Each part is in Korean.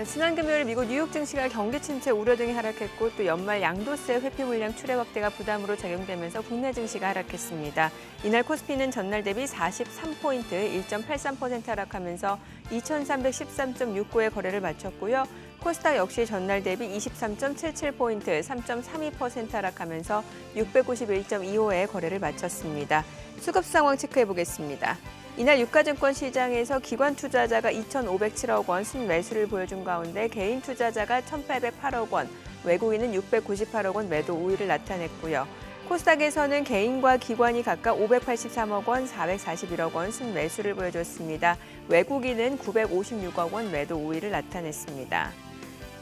자, 지난 금요일 미국 뉴욕 증시가 경기 침체 우려 등이 하락했고 또 연말 양도세 회피 물량 출회 확대가 부담으로 작용되면서 국내 증시가 하락했습니다. 이날 코스피는 전날 대비 43포인트 1.83% 하락하면서 2,313.69의 거래를 마쳤고요. 코스닥 역시 전날 대비 23.77포인트 3.32% 하락하면서 691.25의 거래를 마쳤습니다. 수급 상황 체크해 보겠습니다. 이날 유가증권 시장에서 기관 투자자가 2,507억 원 순매수를 보여준 가운데 개인 투자자가 1,808억 원, 외국인은 698억 원 매도 우위를 나타냈고요. 코스닥에서는 개인과 기관이 각각 583억 원, 441억 원 순매수를 보여줬습니다. 외국인은 956억 원 매도 우위를 나타냈습니다.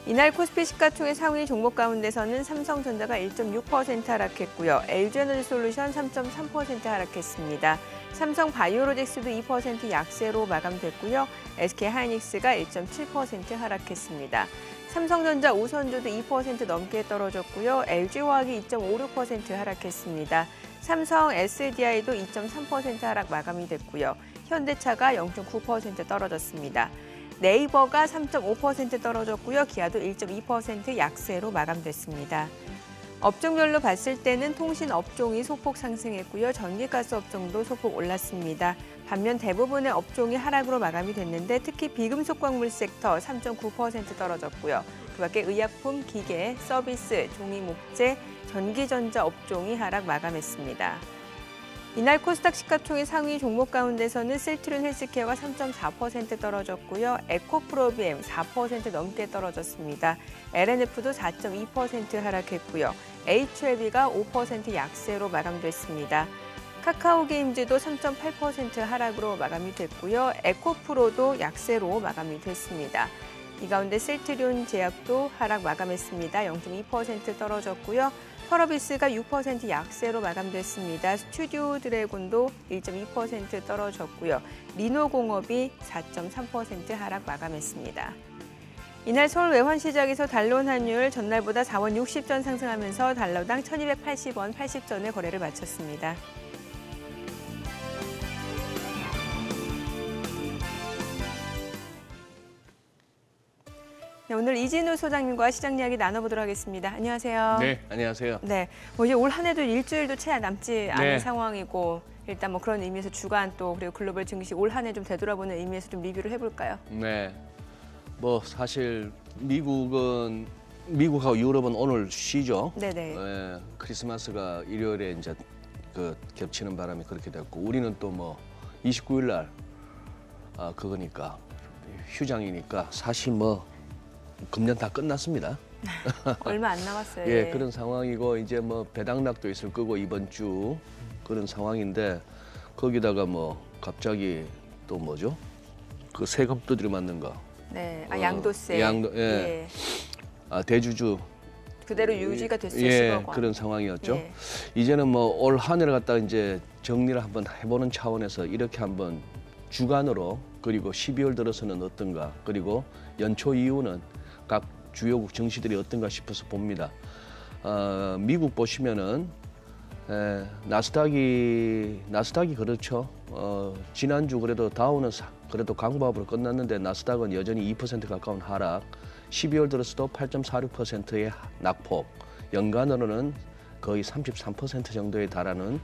이날 코스피 시가총액 상위 종목 가운데서는 삼성전자가 1.6% 하락했고요. LG에너지솔루션 3.3% 하락했습니다. 삼성바이오로직스도 2% 약세로 마감됐고요. SK하이닉스가 1.7% 하락했습니다. 삼성전자 우선주도 2% 넘게 떨어졌고요. LG화학이 2.56% 하락했습니다. 삼성 SDI도 2.3% 하락 마감이 됐고요. 현대차가 0.9% 떨어졌습니다. 네이버가 3.5% 떨어졌고요. 기아도 1.2% 약세로 마감됐습니다. 업종별로 봤을 때는 통신 업종이 소폭 상승했고요. 전기가스 업종도 소폭 올랐습니다. 반면 대부분의 업종이 하락으로 마감이 됐는데 특히 비금속 광물 섹터 3.9% 떨어졌고요. 그밖에 의약품, 기계, 서비스, 종이 목재, 전기전자 업종이 하락 마감했습니다. 이날 코스닥 시가총액 상위 종목 가운데서는 셀트리온 헬스케어가 3.4% 떨어졌고요. 에코프로비엠 4% 넘게 떨어졌습니다. LNF도 4.2% 하락했고요. HLB가 5% 약세로 마감됐습니다. 카카오게임즈도 3.8% 하락으로 마감이 됐고요. 에코프로도 약세로 마감이 됐습니다. 이 가운데 셀트리온 제약도 하락 마감했습니다. 0.2% 떨어졌고요. 펄어비스가 6% 약세로 마감됐습니다. 스튜디오 드래곤도 1.2% 떨어졌고요. 리노공업이 4.3% 하락 마감했습니다. 이날 서울 외환시장에서 달러원 환율 전날보다 4원 60전 상승하면서 달러당 1,280원 80전의 거래를 마쳤습니다. 네, 오늘 이진우 소장님과 시장 이야기 나눠보도록 하겠습니다. 안녕하세요. 네, 안녕하세요. 네, 이제 올 한 해도 일주일도 채 남지 않은 상황이고 일단 그런 의미에서 주간 또 그리고 글로벌 증시 올 한 해 좀 되돌아보는 의미에서 좀 리뷰를 해볼까요? 네, 사실 미국하고 유럽은 오늘 쉬죠. 네네. 네, 크리스마스가 일요일에 이제 겹치는 바람에 그렇게 됐고 우리는 또 29일 날 그거니까 휴장이니까 사실 금년 다 끝났습니다. 얼마 안 남았어요. 예, 그런 상황이고 이제 배당락도 있을 거고 이번 주 그런 상황인데 거기다가 갑자기 또 뭐죠? 그 세금 두드려 맞는 거. 네, 양도세. 예. 대주주. 그대로 유지가 됐어요. 예, 10억 원. 그런 상황이었죠. 예. 이제는 올 한 해를 갖다가 이제 정리를 한번 해보는 차원에서 이렇게 한번 주간으로 그리고 12월 들어서는 어떤가 그리고 연초 이후는 각 주요국 증시들이 어떤가 싶어서 봅니다. 미국 보시면은 나스닥이 그렇죠. 지난주 그래도 다우는 그래도 강보합으로 끝났는데 나스닥은 여전히 2% 가까운 하락, 12월 들어서도 8.46%의 낙폭, 연간으로는 거의 33% 정도에 달하는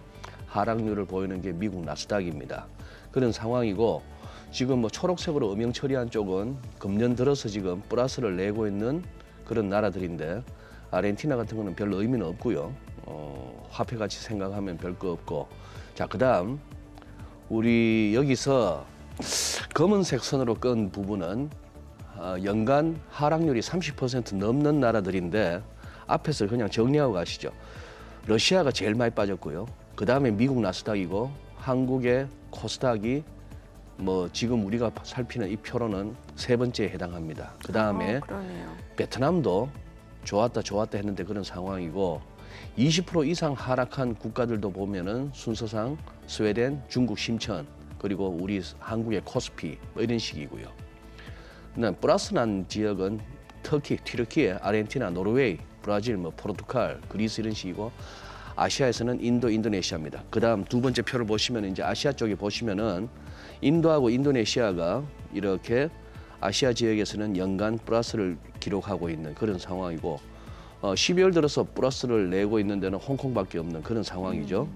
하락률을 보이는 게 미국 나스닥입니다. 그런 상황이고 지금 초록색으로 음영 처리한 쪽은 금년 들어서 지금 플러스를 내고 있는 그런 나라들인데 아르헨티나 같은 거는 별 의미는 없고요. 화폐 가치 생각하면 별 거 없고. 자, 그다음 우리 여기서 검은색 선으로 끈 부분은 연간 하락률이 30% 넘는 나라들인데 앞에서 그냥 정리하고 가시죠. 러시아가 제일 많이 빠졌고요. 그다음에 미국 나스닥이고 한국의 코스닥이 지금 우리가 살피는 이 표로는 세 번째에 해당합니다. 그다음에 베트남도 좋았다 했는데 그런 상황이고 20% 이상 하락한 국가들도 보면은 순서상 스웨덴, 중국 심천 그리고 우리 한국의 코스피 이런 식이고요. 플러스 난 지역은 터키, 튀르키예, 아르헨티나, 노르웨이, 브라질, 포르투갈, 그리스 이런 식이고 아시아에서는 인도, 인도네시아입니다. 그다음 두 번째 표를 보시면 이제 아시아 쪽에 보시면은 인도하고 인도네시아가 이렇게 아시아 지역에서는 연간 플러스를 기록하고 있는 그런 상황이고 12월 들어서 플러스를 내고 있는 데는 홍콩밖에 없는 그런 상황이죠.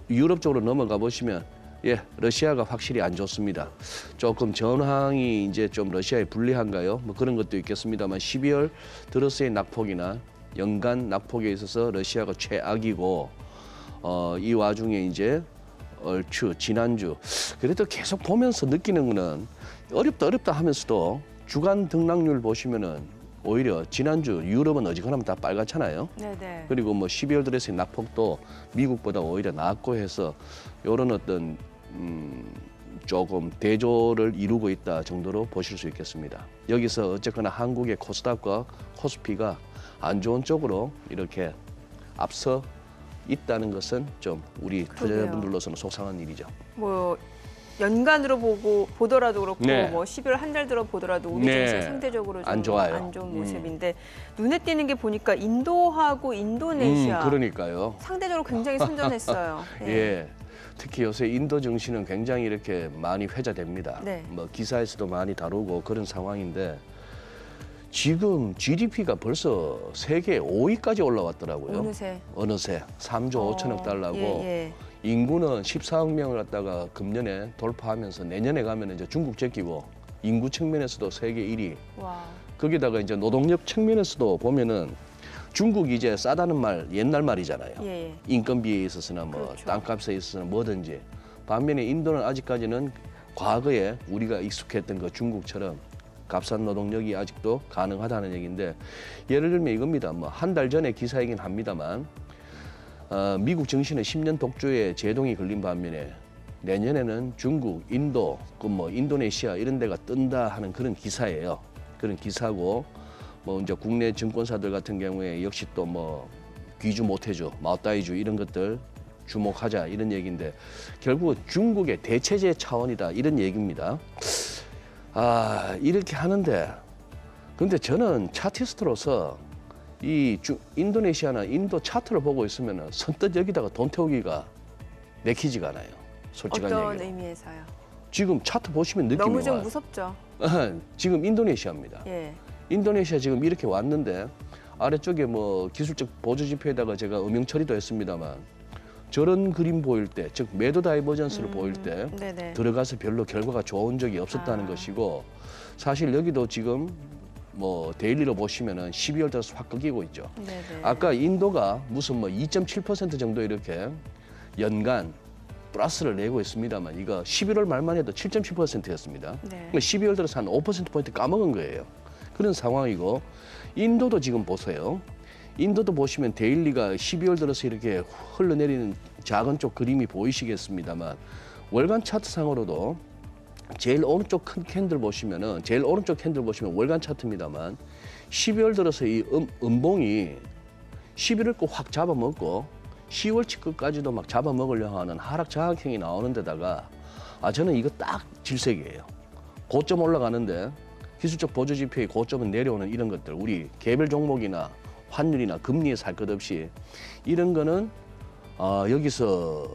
유럽 쪽으로 넘어가 보시면 러시아가 확실히 안 좋습니다. 조금 전황이 이제 좀 러시아에 불리한가요? 뭐 그런 것도 있겠습니다만 12월 들어서의 낙폭이나 연간 낙폭에 있어서 러시아가 최악이고 이 와중에 이제 얼추 지난주 그래도 계속 보면서 느끼는 거는 어렵다 하면서도 주간 등락률 보시면은 오히려 지난주 유럽은 어지간하면 다 빨갛잖아요. 네네. 그리고 뭐 12월 들어서의 낙폭도 미국보다 오히려 낮고 해서 이런 어떤 조금 대조를 이루고 있다 정도로 보실 수 있겠습니다. 여기서 어쨌거나 한국의 코스닥과 코스피가 안 좋은 쪽으로 이렇게 앞서 있다는 것은 좀 우리 투자자분들로서는 속상한 일이죠. 뭐 연간으로 보더라도 그렇고 네. 뭐 12월 한 달 들어 보더라도 우리 증시 상대적으로 좀 안 좋아요. 안 좋은 모습인데 눈에 띄는 게 보니까 인도하고 인도네시아 그러니까요. 상대적으로 굉장히 선전했어요. 예. 특히 요새 인도 증시는 굉장히 이렇게 많이 회자됩니다. 네. 뭐 기사에서도 많이 다루고 그런 상황인데 지금 GDP가 벌써 세계 5위까지 올라왔더라고요. 어느새 3조 5천억 달러고 인구는 14억 명을 갖다가 금년에 돌파하면서 내년에 가면 이제 중국 제끼고 인구 측면에서도 세계 1위. 와. 거기다가 이제 노동력 측면에서도 보면은 중국이 이제 싸다는 말 옛날 말이잖아요. 인건비에 있어서나 뭐 그렇죠. 땅값에 있어서나 뭐든지. 반면에 인도는 아직까지는 과거에 우리가 익숙했던 그 중국처럼 값싼 노동력이 아직도 가능하다는 얘기인데 예를 들면 이겁니다. 뭐 한 달 전에 기사이긴 합니다만 미국 증시는 10년 독주에 제동이 걸린 반면에 내년에는 중국, 인도, 그 뭐 인도네시아 이런 데가 뜬다 하는 그런 기사예요. 그런 기사고 뭐 이제 국내 증권사들 같은 경우에 역시 또 뭐 귀주 모태주, 마오따이주 이런 것들 주목하자 이런 얘기인데 결국은 중국의 대체제 차원이다 이런 얘기입니다. 이렇게 하는데 근데 저는 차티스트로서 이 인도네시아나 인도 차트를 보고 있으면 선뜻 여기다가 돈 태우기가 내키지가 않아요. 솔직한 얘기로. 어떤 의미에서요? 지금 차트 보시면 느낌이 너무 좀 와요. 무섭죠. 지금 인도네시아입니다. 인도네시아 지금 이렇게 왔는데 아래쪽에 뭐 기술적 보조 지표에다가 제가 음영 처리도 했습니다만 저런 그림 보일 때, 즉 매도 다이버전스를 보일 때 들어가서 별로 결과가 좋은 적이 없었다는 것이고 사실 여기도 지금 뭐 데일리로 보시면은 12월 들어서 확 꺾이고 있죠. 아까 인도가 무슨 뭐 2.7% 정도 이렇게 연간 플러스를 내고 있습니다만 이거 11월 말만 해도 7.7%였습니다. 12월 들어서 한 5%포인트 까먹은 거예요. 그런 상황이고 인도도 지금 보세요. 인도도 보시면 데일리가 12월 들어서 이렇게 흘러내리는 작은 쪽 그림이 보이시겠습니다만 월간 차트상으로도 제일 오른쪽 큰 캔들 보시면은 월간 차트입니다만 12월 들어서 이 음봉이 11월 거 확 잡아먹고 10월치 끝까지도 막 잡아먹으려 하는 하락 장악형이 나오는 데다가 저는 이거 딱 질색이에요. 고점 올라가는데 기술적 보조 지표의 고점은 내려오는 이런 것들 우리 개별 종목이나 환율이나 금리에 살 것 없이 이런 거는 여기서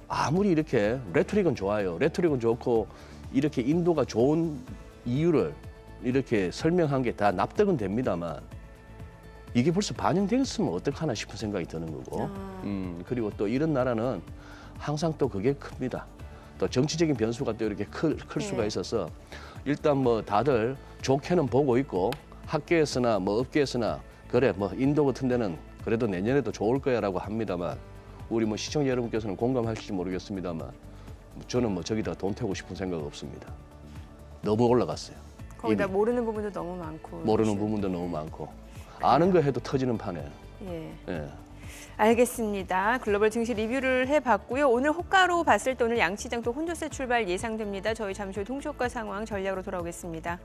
아무리 이렇게 레토릭은 좋아요. 레토릭은 좋고 이렇게 인도가 좋은 이유를 이렇게 설명한 게 다 납득은 됩니다만 이게 벌써 반영되었으면 어떡하나 싶은 생각이 드는 거고 그리고 또 이런 나라는 항상 또 그게 큽니다. 또 정치적인 변수가 또 이렇게 클 수가 있어서 일단 뭐 다들 좋게는 보고 있고 학계에서나 뭐 업계에서나 그래 뭐 인도 같은 데는 그래도 내년에도 좋을 거야라고 합니다만 우리 뭐 시청자 여러분께서는 공감하실지 모르겠습니다만 저는 뭐 저기다 돈 태우고 싶은 생각 없습니다. 너무 올라갔어요. 거기다 모르는 부분도 너무 많고. 모르는 부분도 너무 많고 아는 거 해도 터지는 판에. 알겠습니다. 글로벌 증시 리뷰를 해봤고요. 오늘 호가로 봤을 때 오늘 양시장 또 혼조세 출발 예상됩니다. 저희 잠시 후 동시효과 상황 전략으로 돌아오겠습니다.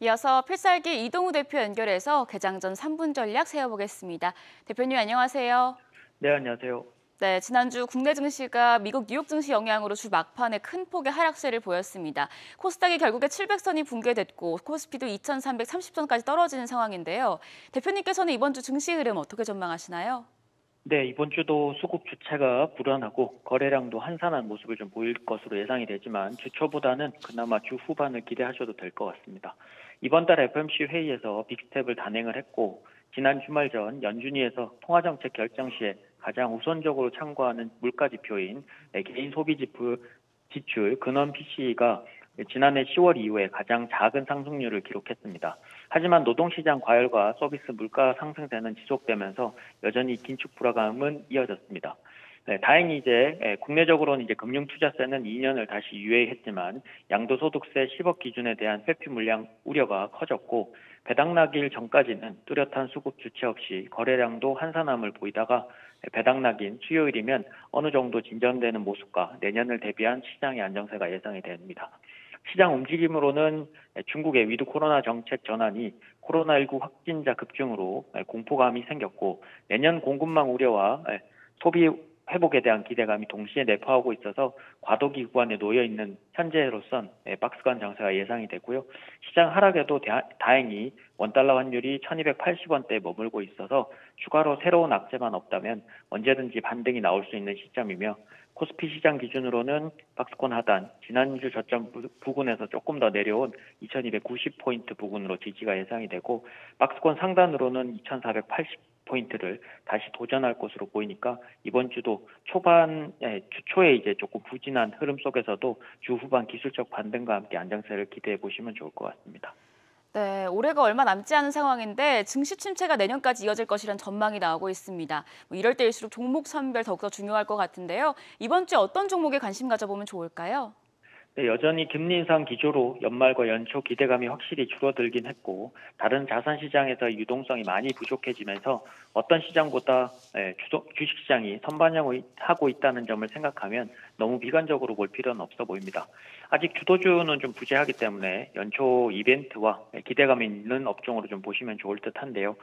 이어서 필살기 이동우 대표 연결해서 개장 전 3분 전략 세워보겠습니다. 대표님 안녕하세요. 네, 안녕하세요. 네, 지난주 국내 증시가 미국 뉴욕 증시 영향으로 주 막판에 큰 폭의 하락세를 보였습니다. 코스닥이 결국에 700선이 붕괴됐고 코스피도 2330선까지 떨어지는 상황인데요. 대표님께서는 이번 주 증시 흐름 어떻게 전망하시나요? 네, 이번 주도 수급 주체가 불안하고 거래량도 한산한 모습을 좀 보일 것으로 예상이 되지만 주 초보다는 그나마 주 후반을 기대하셔도 될 것 같습니다. 이번 달 FOMC 회의에서 빅스텝을 단행을 했고 지난 주말 전 연준위에서 통화정책 결정 시에 가장 우선적으로 참고하는 물가지표인 개인 지출 근원 PCE가 지난해 10월 이후에 가장 작은 상승률을 기록했습니다. 하지만 노동시장 과열과 서비스 물가 상승세는 지속되면서 여전히 긴축 불안감은 이어졌습니다. 네, 다행히 이제 국내적으로는 이제 금융투자세는 2년을 다시 유예했지만 양도소득세 10억 기준에 대한 회피 물량 우려가 커졌고 배당나기 전까지는 뚜렷한 수급 주체 없이 거래량도 한산함을 보이다가 배당나긴 수요일이면 어느 정도 진전되는 모습과 내년을 대비한 시장의 안정세가 예상이 됩니다. 시장 움직임으로는 중국의 위드 코로나 정책 전환이 코로나19 확진자 급증으로 공포감이 생겼고 내년 공급망 우려와 소비 회복에 대한 기대감이 동시에 내포하고 있어서 과도기 구간에 놓여 있는 현재로선 박스권 장세가 예상이 되고요. 시장 하락에도 다행히 원달러 환율이 1280원대에 머물고 있어서 추가로 새로운 악재만 없다면 언제든지 반등이 나올 수 있는 시점이며 코스피 시장 기준으로는 박스권 하단, 지난주 저점 부근에서 조금 더 내려온 2290포인트 부근으로 지지가 예상이 되고 박스권 상단으로는 2480포인트를 다시 도전할 것으로 보이니까 이번 주도 주 초에 이제 조금 부진한 흐름 속에서도 주 후반 기술적 반등과 함께 안정세를 기대해 보시면 좋을 것 같습니다. 네, 올해가 얼마 남지 않은 상황인데 증시 침체가 내년까지 이어질 것이란 전망이 나오고 있습니다. 이럴 때일수록 종목 선별 더욱더 중요할 것 같은데요. 이번 주에 어떤 종목에 관심 가져보면 좋을까요? 네, 여전히 금리 인상 기조로 연말과 연초 기대감이 확실히 줄어들긴 했고 다른 자산시장에서 유동성이 많이 부족해지면서 어떤 시장보다 주식시장이 선반영하고 있다는 점을 생각하면 너무 비관적으로 볼 필요는 없어 보입니다. 아직 주도주는 좀 부재하기 때문에 연초 이벤트와 기대감이 있는 업종으로 좀 보시면 좋을 듯한데요.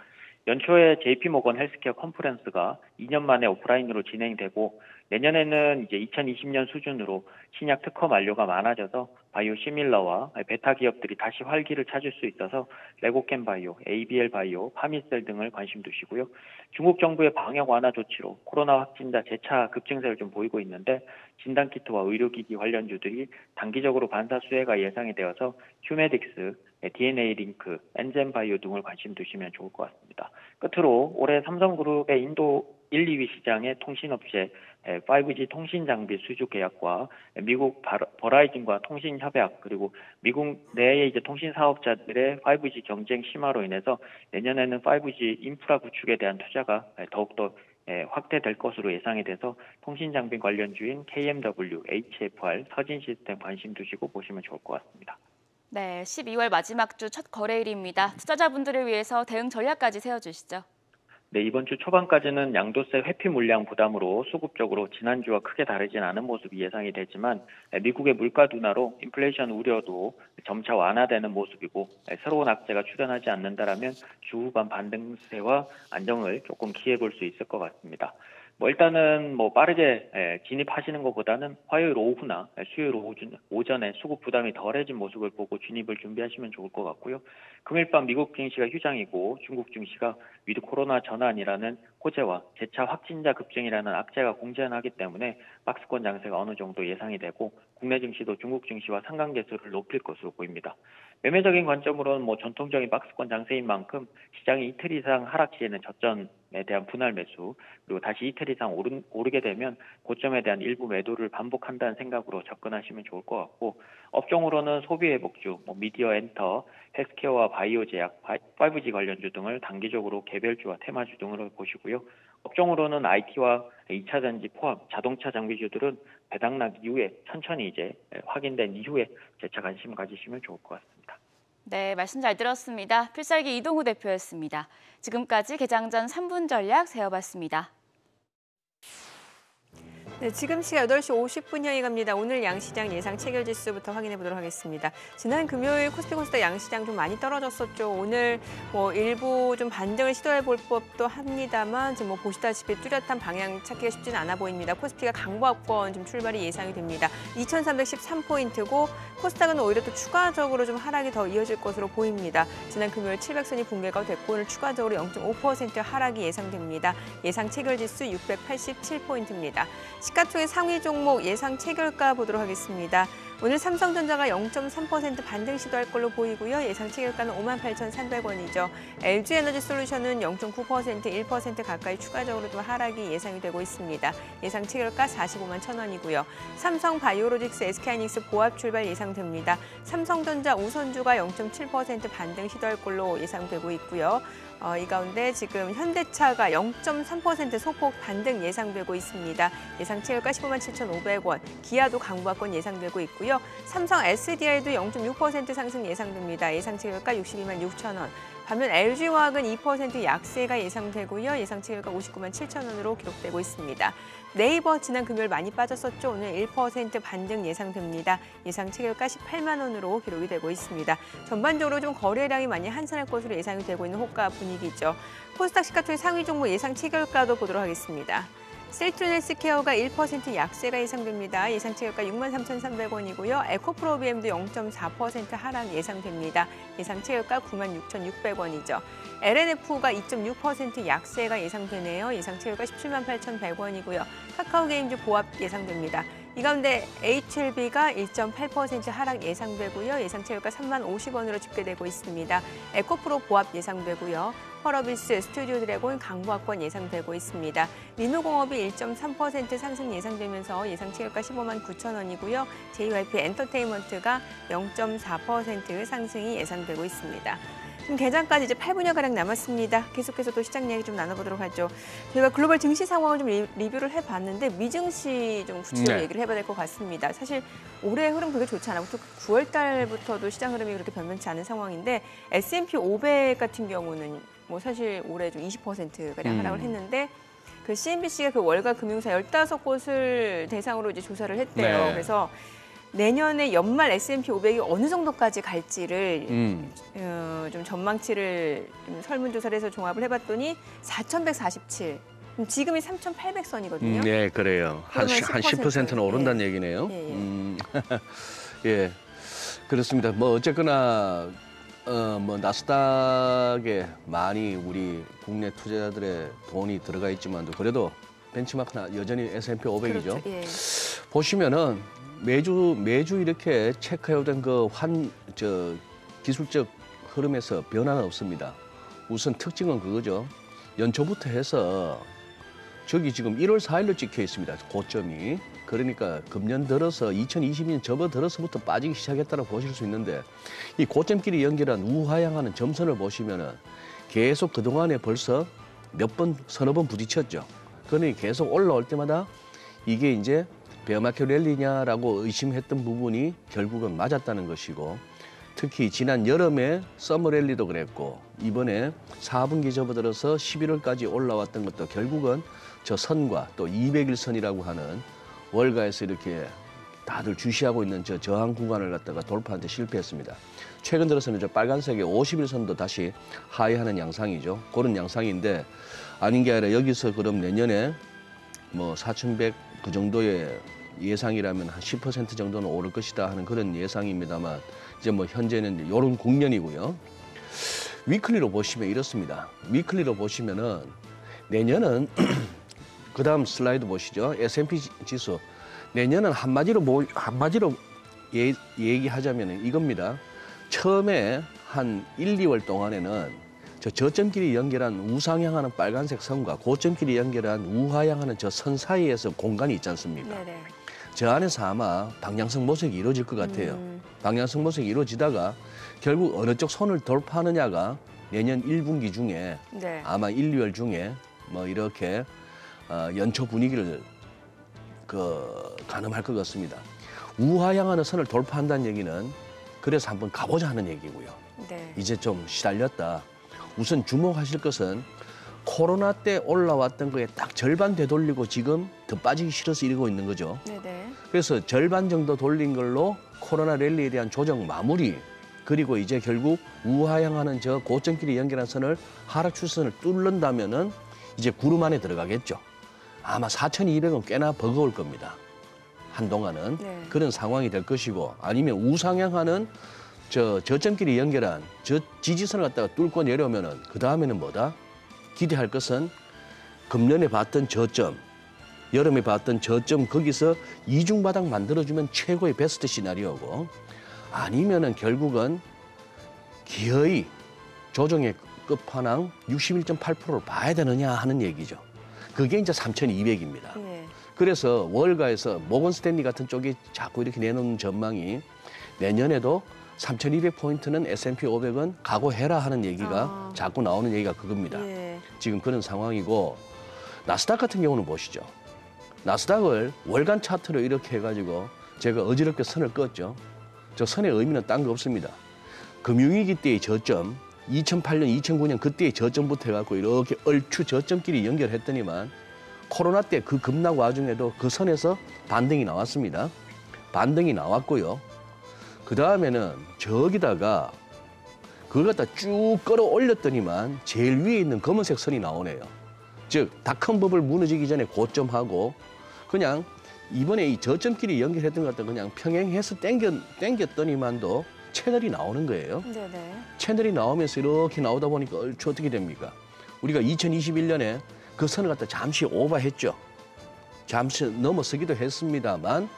연초에 JP모건 헬스케어 컨퍼런스가 2년 만에 오프라인으로 진행되고 내년에는 이제 2020년 수준으로 신약 특허 만료가 많아져서 바이오 시밀러와 베타 기업들이 다시 활기를 찾을 수 있어서 레고캠 바이오, ABL 바이오, 파미셀 등을 관심 두시고요. 중국 정부의 방역 완화 조치로 코로나 확진자 재차 급증세를 좀 보이고 있는데 진단키트와 의료기기 관련주들이 단기적으로 반사 수혜가 예상이 되어서 휴메딕스, DNA 링크, 엔젠 바이오 등을 관심 두시면 좋을 것 같습니다. 끝으로 올해 삼성그룹의 인도 1, 2위 시장의 통신업체 5G 통신 장비 수주 계약과 미국 버라이즌과 통신 협약 그리고 미국 내의 이제 통신 사업자들의 5G 경쟁 심화로 인해서 내년에는 5G 인프라 구축에 대한 투자가 더욱더 확대될 것으로 예상이 돼서 통신 장비 관련주인 KMW, HFR, 서진시스템 관심 두시고 보시면 좋을 것 같습니다. 네, 12월 마지막 주 첫 거래일입니다. 투자자분들을 위해서 대응 전략까지 세워주시죠. 네, 이번 주 초반까지는 양도세 회피 물량 부담으로 수급적으로 지난주와 크게 다르진 않은 모습이 예상이 되지만 미국의 물가 둔화로 인플레이션 우려도 점차 완화되는 모습이고 새로운 악재가 출현하지 않는다라면 주 후반 반등세와 안정을 조금 기대해 볼 수 있을 것 같습니다. 일단은 빠르게 진입하시는 것보다는 화요일 오후나 수요일 오전에 수급 부담이 덜해진 모습을 보고 진입을 준비하시면 좋을 것 같고요. 금일 밤 미국 증시가 휴장이고 중국 증시가 위드 코로나 전환이라는 호재와 재차 확진자 급증이라는 악재가 공존하기 때문에 박스권 장세가 어느 정도 예상이 되고 국내 증시도 중국 증시와 상관계수를 높일 것으로 보입니다. 매매적인 관점으로는 전통적인 박스권 장세인 만큼 시장이 이틀 이상 하락 시에는 저점에 대한 분할 매수 그리고 다시 이틀 이상 오르게 되면 고점에 대한 일부 매도를 반복한다는 생각으로 접근하시면 좋을 것 같고 업종으로는 소비 회복주, 미디어 엔터, 헬스케어와 바이오 제약, 5G 관련주 등을 단기적으로 개별주와 테마주 등으로 보시고요. 업종으로는 IT와 2차 전지 포함 자동차 장비주들은 배당락 이후에 천천히 이제 확인된 이후에 재차 관심 가지시면 좋을 것 같습니다. 네, 말씀 잘 들었습니다. 필살기 이동우 대표였습니다. 지금까지 개장 전 3분 전략 세워봤습니다. 네, 지금 시각 8시 50분 향해 갑니다. 오늘 양시장 예상 체결지수부터 확인해 보도록 하겠습니다. 지난 금요일 코스피 코스닥 양시장 좀 많이 떨어졌었죠. 오늘 뭐 일부 좀 반등을 시도해 볼 법도 합니다만 지금 뭐 보시다시피 뚜렷한 방향 찾기가 쉽지는 않아 보입니다. 코스피가 강보합권 좀 출발이 예상이 됩니다. 2,313포인트고 코스닥은 오히려 또 추가적으로 좀 하락이 더 이어질 것으로 보입니다. 지난 금요일 700선이 붕괴가 됐고 오늘 추가적으로 0.5% 하락이 예상됩니다. 예상 체결지수 687포인트입니다. 시가총액 상위 종목 예상 체결가 보도록 하겠습니다. 오늘 삼성전자가 0.3% 반등 시도할 걸로 보이고요. 예상 체결가는 58,300원이죠. LG에너지솔루션은 0.9%, 1% 가까이 추가적으로 좀 하락이 예상이 되고 있습니다. 예상 체결가 45만 1,000원이고요. 삼성바이오로직스, SK하이닉스 보합 출발 예상됩니다. 삼성전자 우선주가 0.7% 반등 시도할 걸로 예상되고 있고요. 이 가운데 지금 현대차가 0.3% 소폭 반등 예상되고 있습니다. 예상 체결가 15만 7,500원, 기아도 강보합권 예상되고 있고요. 삼성 SDI도 0.6% 상승 예상됩니다. 예상 체결가 62만 6,000원. 반면 LG화학은 2% 약세가 예상되고요. 예상 체결가 59만 7,000원으로 기록되고 있습니다. 네이버 지난 금요일 많이 빠졌었죠. 오늘 1% 반등 예상됩니다. 예상 체결가 18만 원으로 기록이 되고 있습니다. 전반적으로 좀 거래량이 많이 한산할 것으로 예상이 되고 있는 호가 분위기죠. 코스닥 시가총액 상위 종목 예상 체결가도 보도록 하겠습니다. 셀트리온 헬스케어가 1% 약세가 예상됩니다. 예상 체결가 63,300원이고요. 에코프로비엠도 0.4% 하락 예상됩니다. 예상 체결가 96,600원이죠. LNF가 2.6% 약세가 예상되네요. 예상 체결가 178,100원이고요. 카카오게임즈 보합 예상됩니다. 이 가운데 HLB가 1.8% 하락 예상되고요. 예상 체결가 3만 50원으로 집계되고 있습니다. 에코프로 보합 예상되고요. 펄어비스, 스튜디오 드래곤 강보합권 예상되고 있습니다. 리노공업이 1.3% 상승 예상되면서 예상 체결가 15만 9,000원이고요. JYP 엔터테인먼트가 0.4% 상승이 예상되고 있습니다. 지금 개장까지 이제 8분여가량 남았습니다. 계속해서 또 시장 이야기 좀 나눠보도록 하죠. 저희가 글로벌 증시 상황을 좀 리뷰를 해봤는데 미증시 좀 구체적으로 얘기를 해봐야 될 것 같습니다. 사실 올해 흐름 그렇게 좋지 않았고 또 9월 달부터도 시장 흐름이 그렇게 변변치 않은 상황인데 S&P 500 같은 경우는 뭐 사실 올해 좀 20%가량 하락을 했는데 그 CNBC가 그 월가 금융사 15곳을 대상으로 이제 조사를 했대요. 네. 그래서 내년에 연말 S&P 500이 어느 정도까지 갈지를 좀 전망치를 좀 설문조사를 해서 종합을 해봤더니 4,147. 지금이 3,800선이거든요. 네, 그래요. 한 10%는 오른다는 얘기네요. 예, 그렇습니다. 뭐 어쨌거나 뭐 나스닥에 많이 우리 국내 투자자들의 돈이 들어가 있지만도 그래도 벤치마크는 여전히 S&P 500이죠. 그렇죠. 예. 보시면은 매주 이렇게 체크해오던 그 기술적 흐름에서 변화는 없습니다. 우선 특징은 그거죠. 연초부터 해서 저기 지금 1월 4일로 찍혀 있습니다. 고점이. 그러니까 금년 들어서 2022년 접어들어서부터 빠지기 시작했다고 보실 수 있는데 이 고점끼리 연결한 우하향하는 점선을 보시면은 계속 그동안에 벌써 서너 번 부딪혔죠. 그러니 계속 올라올 때마다 이게 이제 베어마켓 랠리냐라고 의심했던 부분이 결국은 맞았다는 것이고 특히 지난 여름에 서머 랠리도 그랬고 이번에 4분기 접어들어서 11월까지 올라왔던 것도 결국은 저 선과 또 200일선이라고 하는 월가에서 이렇게 다들 주시하고 있는 저 저항 구간을 갖다가 돌파하는데 실패했습니다. 최근 들어서는 저 빨간색의 50일선도 다시 하회하는 양상이죠. 그런 양상인데 아닌 게 아니라 여기서 그럼 내년에 뭐 4,100 그 정도의 예상이라면 한 10% 정도는 오를 것이다 하는 그런 예상입니다만 이제 뭐 현재는 이런 국면이고요. 위클리로 보시면 이렇습니다. 위클리로 보시면은 내년은 그다음 슬라이드 보시죠. S&P 지수 내년은 한마디로 얘기하자면 이겁니다. 처음에 한 1, 2월 동안에는 저 저점끼리 연결한 우상향하는 빨간색 선과 고점끼리 연결한 우하향하는 저 선 사이에서 공간이 있지 않습니까? 네네. 저 안에서 아마 방향성 모색이 이루어질 것 같아요. 방향성 모색이 이루어지다가 결국 어느 쪽 선을 돌파하느냐가 내년 1분기 중에 네. 아마 1, 2월 중에 뭐 이렇게 연초 분위기를 가늠할 것 같습니다. 우하향하는 선을 돌파한다는 얘기는 그래서 한번 가보자 하는 얘기고요. 네. 이제 좀 시달렸다. 우선 주목하실 것은 코로나 때 올라왔던 거에 딱 절반 되돌리고 지금 더 빠지기 싫어서 이러고 있는 거죠. 네네. 그래서 절반 정도 돌린 걸로 코로나 랠리에 대한 조정 마무리, 그리고 이제 결국 우하향하는 저 고점끼리 연결한 선을 하락 추세선을 뚫는다면은 이제 구름 안에 들어가겠죠. 아마 4,200은 꽤나 버거울 겁니다. 한동안은 네. 그런 상황이 될 것이고, 아니면 우상향하는 저점끼리 연결한 저 지지선을 갖다가 뚫고 내려오면은 그 다음에는 뭐다? 기대할 것은 금년에 봤던 저점, 여름에 봤던 저점, 거기서 이중바닥 만들어주면 최고의 베스트 시나리오고, 아니면은 결국은 기어이 조정의 끝판왕 61.8%를 봐야 되느냐 하는 얘기죠. 그게 이제 3,200입니다. 예. 그래서 월가에서 모건 스탠리 같은 쪽이 자꾸 이렇게 내놓는 전망이 내년에도 3,200포인트는 S&P 500은 각오해라 하는 얘기가 자꾸 나오는 얘기가 그겁니다. 예. 지금 그런 상황이고, 나스닥 같은 경우는 보시죠. 나스닥을 월간 차트로 이렇게 해가지고 제가 어지럽게 선을 껐죠. 저 선의 의미는 딴 거 없습니다. 금융위기 때의 저점, 2008년, 2009년 그때의 저점부터 해갖고 이렇게 얼추 저점끼리 연결했더니만 코로나 때 그 급락 와중에도 그 선에서 반등이 나왔습니다. 반등이 나왔고요. 그 다음에는 저기다가 그걸 갖다 쭉 끌어올렸더니만 제일 위에 있는 검은색 선이 나오네요. 즉 닷컴 버블 무너지기 전에 고점하고 그냥 이번에 이 저점끼리 연결했던 것 같다 그냥 평행해서 땡겼더니만도 채널이 나오는 거예요. 네네. 채널이 나오면서 이렇게 나오다 보니까 얼추 어떻게 됩니까? 우리가 2021년에 그 선을 갖다 잠시 오버했죠. 잠시 넘어서기도 했습니다만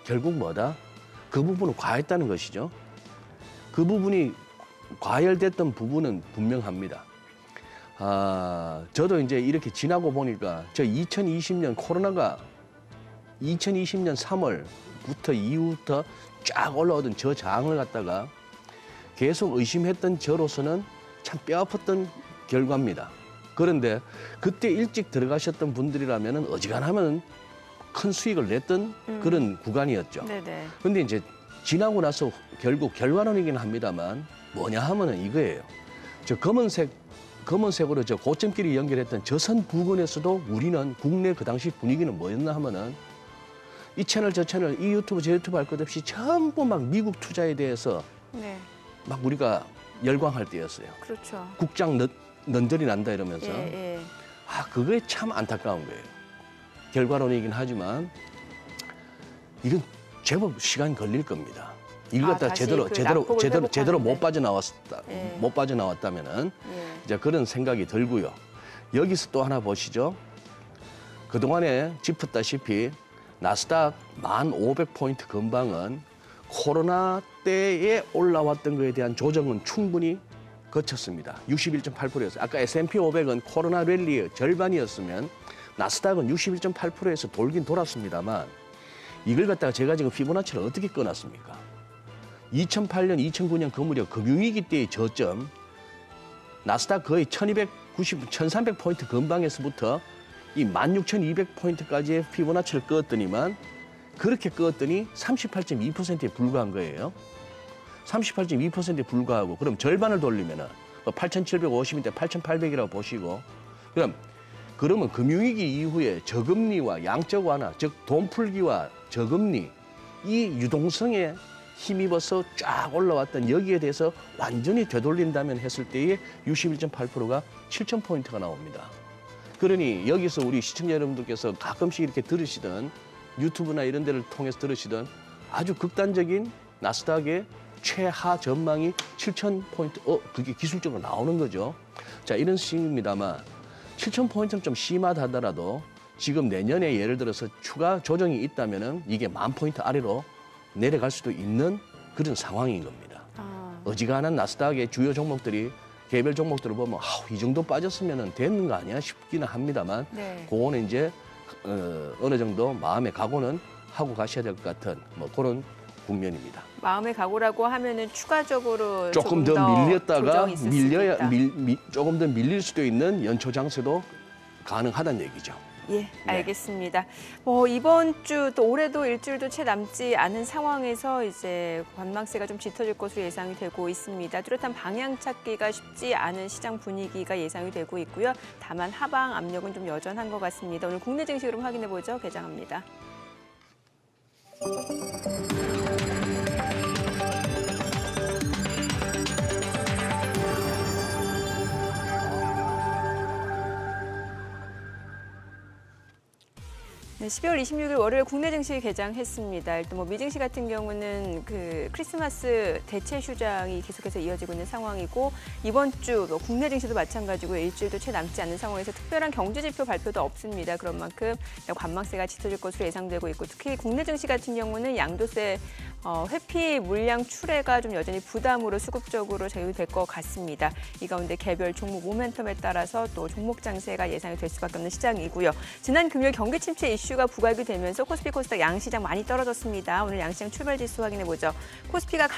결국 뭐다? 그 부분은 과했다는 것이죠. 그 부분이 과열됐던 부분은 분명합니다. 저도 이제 이렇게 지나고 보니까 저 2020년 코로나가 2020년 3월부터 이후부터 쫙 올라오던 저 장을 갖다가 계속 의심했던 저로서는 참 뼈아팠던 결과입니다. 그런데 그때 일찍 들어가셨던 분들이라면 어지간하면 큰 수익을 냈던 그런 구간이었죠. 네네. 근데 이제 지나고 나서 결국 결과론이긴 합니다만 뭐냐 하면은 이거예요. 저 검은색으로 저 고점끼리 연결했던 저 선 부근에서도 우리는 국내 그 당시 분위기는 뭐였나 하면은 이 채널 저 채널 이 유튜브 저 유튜브 할 것 없이 전부 막 미국 투자에 대해서 네. 막 우리가 열광할 때였어요. 그렇죠. 국장 넌절이 난다 이러면서. 예, 예. 그게 참 안타까운 거예요. 결과론이긴 하지만 이건 제법 시간 걸릴 겁니다. 이걸 갖다 다시 제대로 그 제대로 낙폭을 제대로 제대로 회복하는데. 예. 못 빠져나왔다면은 예. 이제 그런 생각이 들고요. 여기서 또 하나 보시죠. 그동안에 짚었다시피 나스닥 1,500포인트 근방은 코로나 때에 올라왔던 것에 대한 조정은 충분히 거쳤습니다. 61.8%였어요. 아까 S&P 500은 코로나 랠리의 절반이었으면 나스닥은 61.8%에서 돌긴 돌았습니다만 이걸 갖다가 제가 지금 피보나치를 어떻게 꺼놨습니까? 2008년, 2009년 그 무렵 금융위기 때의 저점 나스닥 거의 1,300포인트 근방에서부터 이 16,200포인트까지의 피보나치를 끄었더니만 그렇게 끄었더니 38.2%에 불과한 거예요. 38.2%에 불과하고 그럼 절반을 돌리면은 8,750인데 8,800이라고 보시고 그러면 금융위기 이후에 저금리와 양적 완화, 즉 돈풀기와 저금리 이 유동성에 힘입어서 쫙 올라왔던 여기에 대해서 완전히 되돌린다면 했을 때의 61.8%가 7,000포인트가 나옵니다. 그러니 여기서 우리 시청자 여러분들께서 가끔씩 이렇게 들으시던 유튜브나 이런 데를 통해서 들으시던 아주 극단적인 나스닥의 최하 전망이 7,000포인트, 그게 기술적으로 나오는 거죠. 자, 이런 식입니다만 7,000포인트는 좀 심하다 하더라도 지금 내년에 예를 들어서 추가 조정이 있다면은 이게 10,000포인트 아래로 내려갈 수도 있는 그런 상황인 겁니다. 어지간한 나스닥의 주요 종목들이 개별 종목들을 보면 이 정도 빠졌으면 되는 거 아니야 싶기는 합니다만 네. 그거는 이제 어느 정도 마음의 각오는 하고 가셔야 될 것 같은 뭐 그런 국면입니다. 마음의 각오라고 하면은 추가적으로 조금 더 밀렸다가 조정이 있을 수도 있다. 조금 더 밀릴 수도 있는 연초 장세도 가능하다는 얘기죠. 예, 알겠습니다. 이번 주 또 올해도 일주일도 채 남지 않은 상황에서 이제 관망세가 좀 짙어질 것으로 예상이 되고 있습니다. 뚜렷한 방향 찾기가 쉽지 않은 시장 분위기가 예상이 되고 있고요. 다만 하방 압력은 좀 여전한 것 같습니다. 오늘 국내 증시 흐름 확인해 보죠. 개장합니다. 네, 12월 26일 월요일 국내 증시 개장했습니다. 일단 미증시 같은 경우는 그 크리스마스 대체 휴장이 계속해서 이어지고 있는 상황이고 이번 주 국내 증시도 마찬가지고 일주일도 채 남지 않는 상황에서 특별한 경제 지표 발표도 없습니다. 그런 만큼 관망세가 짙어질 것으로 예상되고 있고 특히 국내 증시 같은 경우는 양도세 회피 물량 출회가 좀 여전히 부담으로 수급적으로 제휴될 것 같습니다. 이 가운데 개별 종목 모멘텀에 따라서 또 종목 장세가 예상이 될 수밖에 없는 시장이고요. 지난 금요일 경기 침체 이슈가 부각이 되면서 코스피 코스닥 양시장 많이 떨어졌습니다. 오늘 양시장 출발 지수 확인해 보죠. 코스피가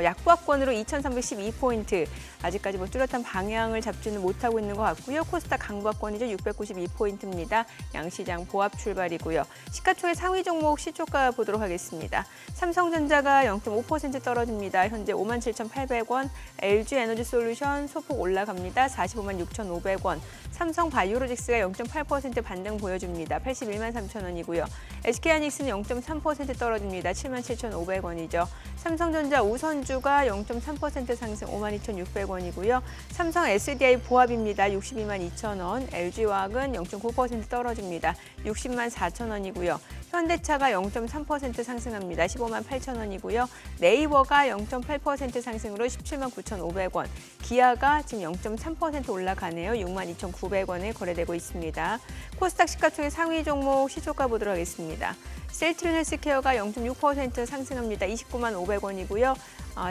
약보합권으로 2,312포인트. 아직까지 뚜렷한 방향을 잡지는 못하고 있는 것 같고요. 코스닥 강보합권이죠. 692포인트입니다. 양시장 보합 출발이고요. 시가총액 상위 종목 시초가 보도록 하겠습니다. 삼성전자가 0.5% 떨어집니다. 현재 57,800원. LG에너지솔루션 소폭 올라갑니다. 456,500원. 삼성바이오로직스가 0.8% 반등 보여줍니다. 813,000원이고요. SK하이닉스는 0.3% 떨어집니다. 77,500원이죠. 삼성전자 우선주가 0.3% 상승 52,600원이고요. 삼성 SDI 보합입니다. 622,000원. LG화학은 0.9% 떨어집니다. 604,000원이고요. 현대차가 0.3% 상승합니다. 158,000원이고요. 네이버가 0.8% 상승으로 179,500원. 기아가 지금 0.3% 올라가네요. 62,900원에 거래되고 있습니다. 코스닥 시가총액 상위 종목 시초가 보도록 하겠습니다. 셀트리온 헬스케어가 0.6% 상승합니다. 295,500원이고요.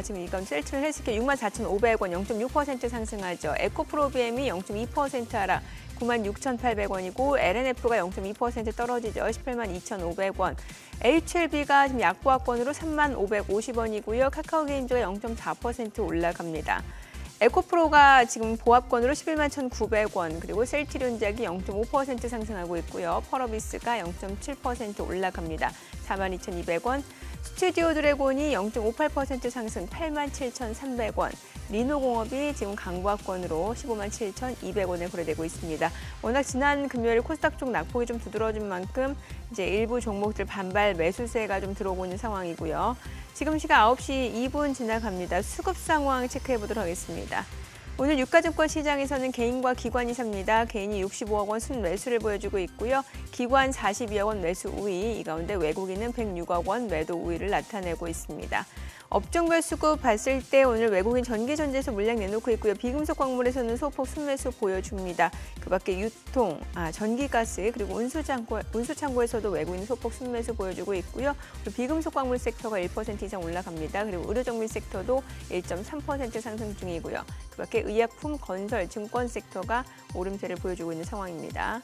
지금 이건 셀트리온 헬스케어 64,500원 0.6% 상승하죠. 에코프로비엠이 0.2% 하락. 96,800원이고 LNF가 0.2% 떨어지죠. 182,500원. HLB가 지금 약보합권으로 35,550원이고요. 카카오게임즈가 0.4% 올라갑니다. 에코프로가 지금 보합권으로 111,900원, 그리고 셀트리온작이 0.5% 상승하고 있고요. 펄어비스가 0.7% 올라갑니다. 42,200원. 스튜디오 드래곤이 0.58% 상승 87,300원. 리노공업이 지금 강보합권으로 157,200원에 거래되고 있습니다. 워낙 지난 금요일 코스닥 쪽 낙폭이 좀 두드러진 만큼 이제 일부 종목들 반발 매수세가 좀 들어오고 있는 상황이고요. 지금 시각 9시 2분 지나갑니다. 수급 상황 체크해 보도록 하겠습니다. 오늘 유가증권 시장에서는 개인과 기관이 삽니다. 개인이 65억 원 순매수를 보여주고 있고요. 기관 42억 원 매수 우위, 이 가운데 외국인은 106억 원 매도 우위를 나타내고 있습니다. 업종별 수급 봤을 때 오늘 외국인 전기전자에서 물량 내놓고 있고요. 비금속 광물에서는 소폭 순매수 보여줍니다. 그 밖에 유통, 전기가스 그리고 운수창고에서도 외국인 소폭 순매수 보여주고 있고요. 비금속 광물 섹터가 1% 이상 올라갑니다. 그리고 의료정밀 섹터도 1.3% 상승 중이고요. 그 밖에 의약품, 건설, 증권 섹터가 오름세를 보여주고 있는 상황입니다.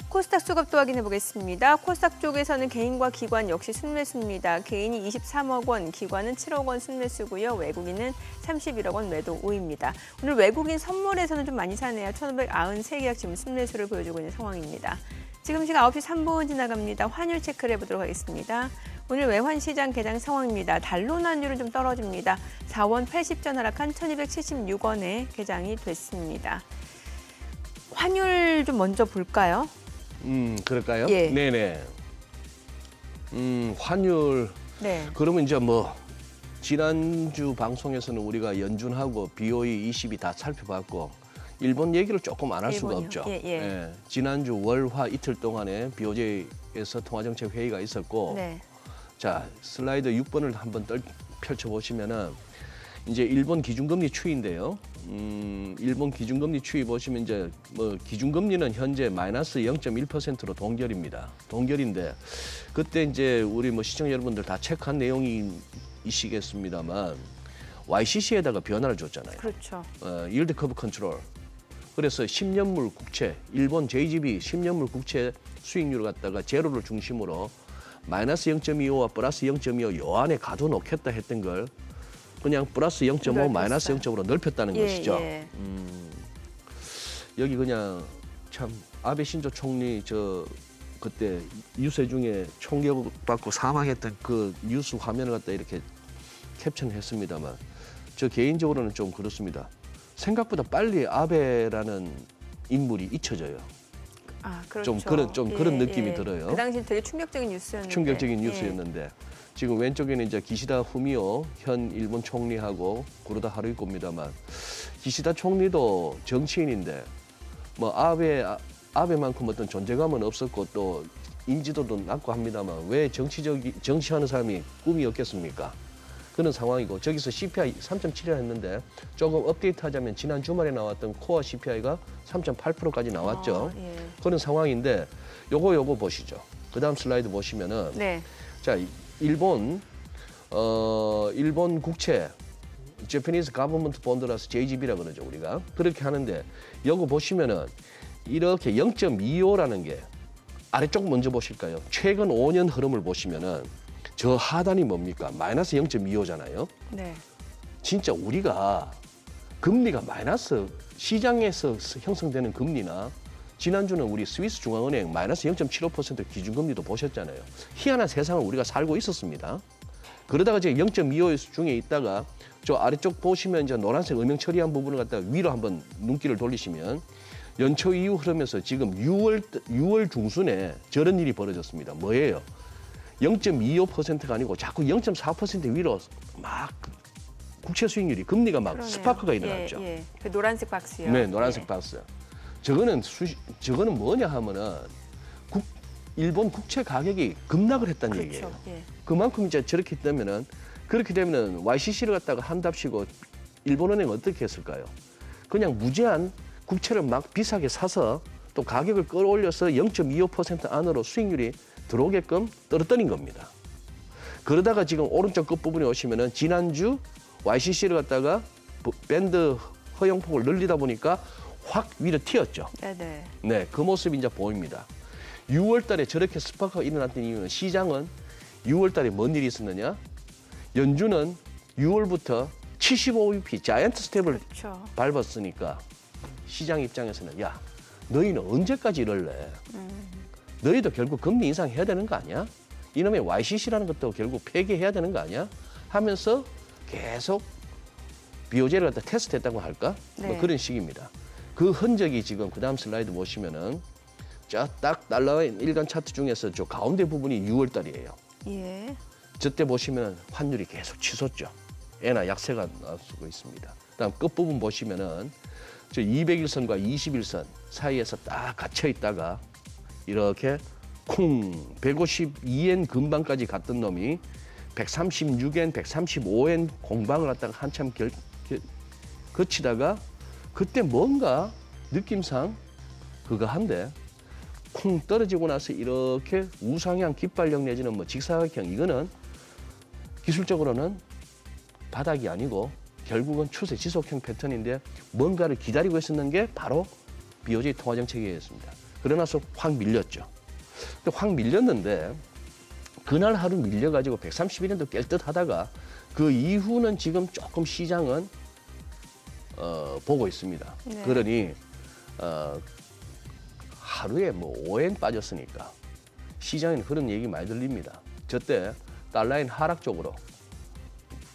코스닥 수급도 확인해 보겠습니다. 코스닥 쪽에서는 개인과 기관 역시 순매수입니다. 개인이 23억 원, 기관은 7억 원 순매수고요. 외국인은 31억 원 매도 우입니다. 오늘 외국인 선물에서는 좀 많이 사네요. 1,593계약 지금 순매수를 보여주고 있는 상황입니다. 지금 시각 9시 3분 지나갑니다. 환율 체크를 해보도록 하겠습니다. 오늘 외환시장 개장 상황입니다. 달러 환율은 좀 떨어집니다. 4원 80전 하락한 1,276원에 개장이 됐습니다. 환율 좀 먼저 볼까요? 그럴까요? 예. 네네. 환율. 네. 그러면 이제 지난주 방송에서는 우리가 연준하고 BOE 20이 다 살펴봤고 일본 얘기를 조금 안 할 수가 없죠. 예. 지난주 월화 이틀 동안에 BOJ에서 통화정책 회의가 있었고, 네. 자 슬라이드 6번을 한번 펼쳐보시면은 이제 일본 기준금리 추이인데요. 일본 기준금리 추이 보시면 이제 기준금리는 현재 마이너스 0.1%로 동결입니다. 동결인데 그때 이제 우리 시청자 여러분들 다 체크한 내용이시겠습니다만 YCC에다가 변화를 줬잖아요. 그렇죠. yield curve control. 그래서 10년물 국채, 일본 JGB 10년물 국채 수익률을 갖다가 제로를 중심으로 마이너스 0.25와 플러스 0.25 요 안에 가둬놓겠다 했던 걸 그냥 플러스 0.5, 마이너스 0.5로 넓혔다는 것이죠. 예. 여기 그냥 참 아베 신조 총리 그때 유세 중에 총격 받고 사망했던 그 뉴스 화면을 갖다 이렇게 캡처는 했습니다만 저 개인적으로는 좀 그렇습니다. 생각보다 빨리 아베라는 인물이 잊혀져요. 아, 그렇죠. 그런 느낌이 들어요. 그 당시 되게 충격적인 뉴스였는데. 충격적인 뉴스였는데 지금 왼쪽에는 이제 기시다 후미오 현 일본 총리하고 구로다 하루이코입니다만 기시다 총리도 정치인인데 뭐 아베만큼 어떤 존재감은 없었고 또 인지도도 낮고 합니다만 왜 정치하는 사람이 꿈이었겠습니까? 그런 상황이고 저기서 CPI 3.7이라 했는데 조금 업데이트하자면 지난 주말에 나왔던 코어 CPI가 3.8%까지 나왔죠. 그런 상황인데 요거 보시죠. 그다음 슬라이드 보시면은 네. 자 일본 국채 Japanese Government Bond라서 JGB라 그러죠 우리가 그렇게 하는데 요거 보시면은 이렇게 0.25라는 게 아래쪽 먼저 보실까요? 최근 5년 흐름을 보시면은 저 하단이 뭡니까? 마이너스 0.25잖아요. 네. 진짜 우리가 금리가 마이너스 시장에서 형성되는 금리나 지난주는 우리 스위스 중앙은행 마이너스 0.75% 기준금리도 보셨잖아요. 희한한 세상을 우리가 살고 있었습니다. 그러다가 이제 0.25 중에 있다가 저 아래쪽 보시면 이제 노란색 음영 처리한 부분을 갖다가 위로 한번 눈길을 돌리시면 연초 이후 흐르면서 지금 6월 중순에 저런 일이 벌어졌습니다. 뭐예요? 0.25%가 아니고 자꾸 0.4% 위로 막 국채 수익률이 금리가 막 그러네요. 스파크가 일어났죠. 그 노란색 박스요. 네, 노란색 박스. 저거는 뭐냐 하면은 일본 국채 가격이 급락을 했다는 그렇죠. 얘기예요. 예. 그만큼 이제 그렇게 되면은 YCC를 갖다가 한답시고 일본은행 어떻게 했을까요? 그냥 무제한 국채를 막 비싸게 사서 또 가격을 끌어올려서 0.25% 안으로 수익률이 들어오게끔 떨어뜨린 겁니다. 그러다가 지금 오른쪽 끝부분에 오시면은 지난주 YCC를 갖다가 밴드 허용폭을 늘리다 보니까 확 위로 튀었죠. 네네. 네, 그 모습이 이제 보입니다. 6월 달에 저렇게 스파크가 일어났던 이유는 시장은 6월 달에 뭔 일이 있었느냐? 연준은 6월부터 75bp 자이언트 스텝을 그렇죠. 밟았으니까 시장 입장에서는 야, 너희는 언제까지 이럴래? 너희도 결국 금리 인상해야 되는 거 아니야? 이놈의 YCC라는 것도 결국 폐기해야 되는 거 아니야? 하면서 계속 BOJ를 갖다 테스트했다고 할까? 네. 뭐 그런 식입니다. 그 흔적이 지금 그 다음 슬라이드 보시면은 딱 날라온 일간 차트 중에서 저 가운데 부분이 6월 달이에요. 예. 저때 보시면 환율이 계속 치솟죠. 엔화 약세가 나오고 있습니다. 그다음 끝부분 보시면은 저 200일선과 21선 사이에서 딱 갇혀 있다가 이렇게 쿵 152엔 근방까지 갔던 놈이 136엔, 135엔 공방을 갖다가 한참 거치다가 그때 뭔가 느낌상 그거 한데 쿵 떨어지고 나서 이렇게 우상향 깃발형 내지는 뭐 직사각형 이거는 기술적으로는 바닥이 아니고 결국은 추세 지속형 패턴인데 뭔가를 기다리고 있었는 게 바로 BOJ 통화정책이었습니다. 그러나서 확 밀렸죠. 근데 확 밀렸는데 그날 하루 밀려가지고 131엔도 깰 듯 하다가 그 이후는 지금 조금 시장은 보고 있습니다. 네. 그러니 하루에 뭐 5엔 빠졌으니까 시장에는 그런 얘기 많이 들립니다. 저때 달러인 하락 쪽으로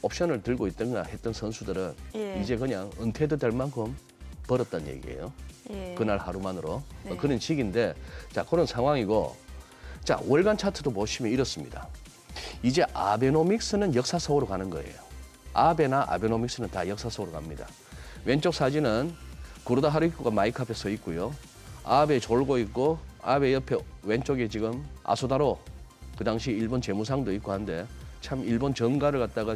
옵션을 들고 있던가 했던 선수들은 예. 이제 그냥 은퇴도 될 만큼 벌었다는 얘기예요. 예. 그날 하루만으로. 네. 그런 식인데 자 그런 상황이고 자 월간 차트도 보시면 이렇습니다. 이제 아베노믹스는 역사 속으로 가는 거예요. 아베나 아베노믹스는 다 역사 속으로 갑니다. 왼쪽 사진은 구로다 하루이코가 마이크 앞에 서 있고요. 아베 졸고 있고 아베 옆에 왼쪽에 지금 아소다로 그 당시 일본 재무상도 있고 한데 참 일본 정가를 갖다가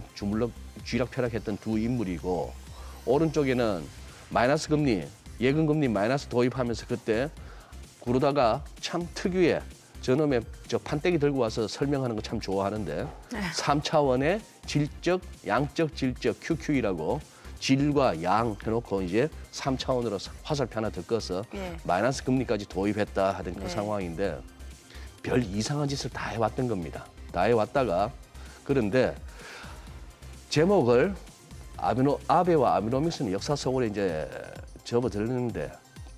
쥐락펴락했던 두 인물이고 오른쪽에는 마이너스 금리 예금 금리 마이너스 도입하면서 그때 구로다가 참 특유의 저놈의 저 판때기 들고 와서 설명하는 거 참 좋아하는데 3차원의 질적, 양적, 질적 QQ이라고 질과 양 해놓고 이제 3차원으로 화살표 하나 더 꺼서 예. 마이너스 금리까지 도입했다 하던 그 네. 상황인데 별 이상한 짓을 다 해왔던 겁니다. 다 해왔다가 그런데 제목을 아베와 아베노믹스는 역사 속으로 이제 접어들었는데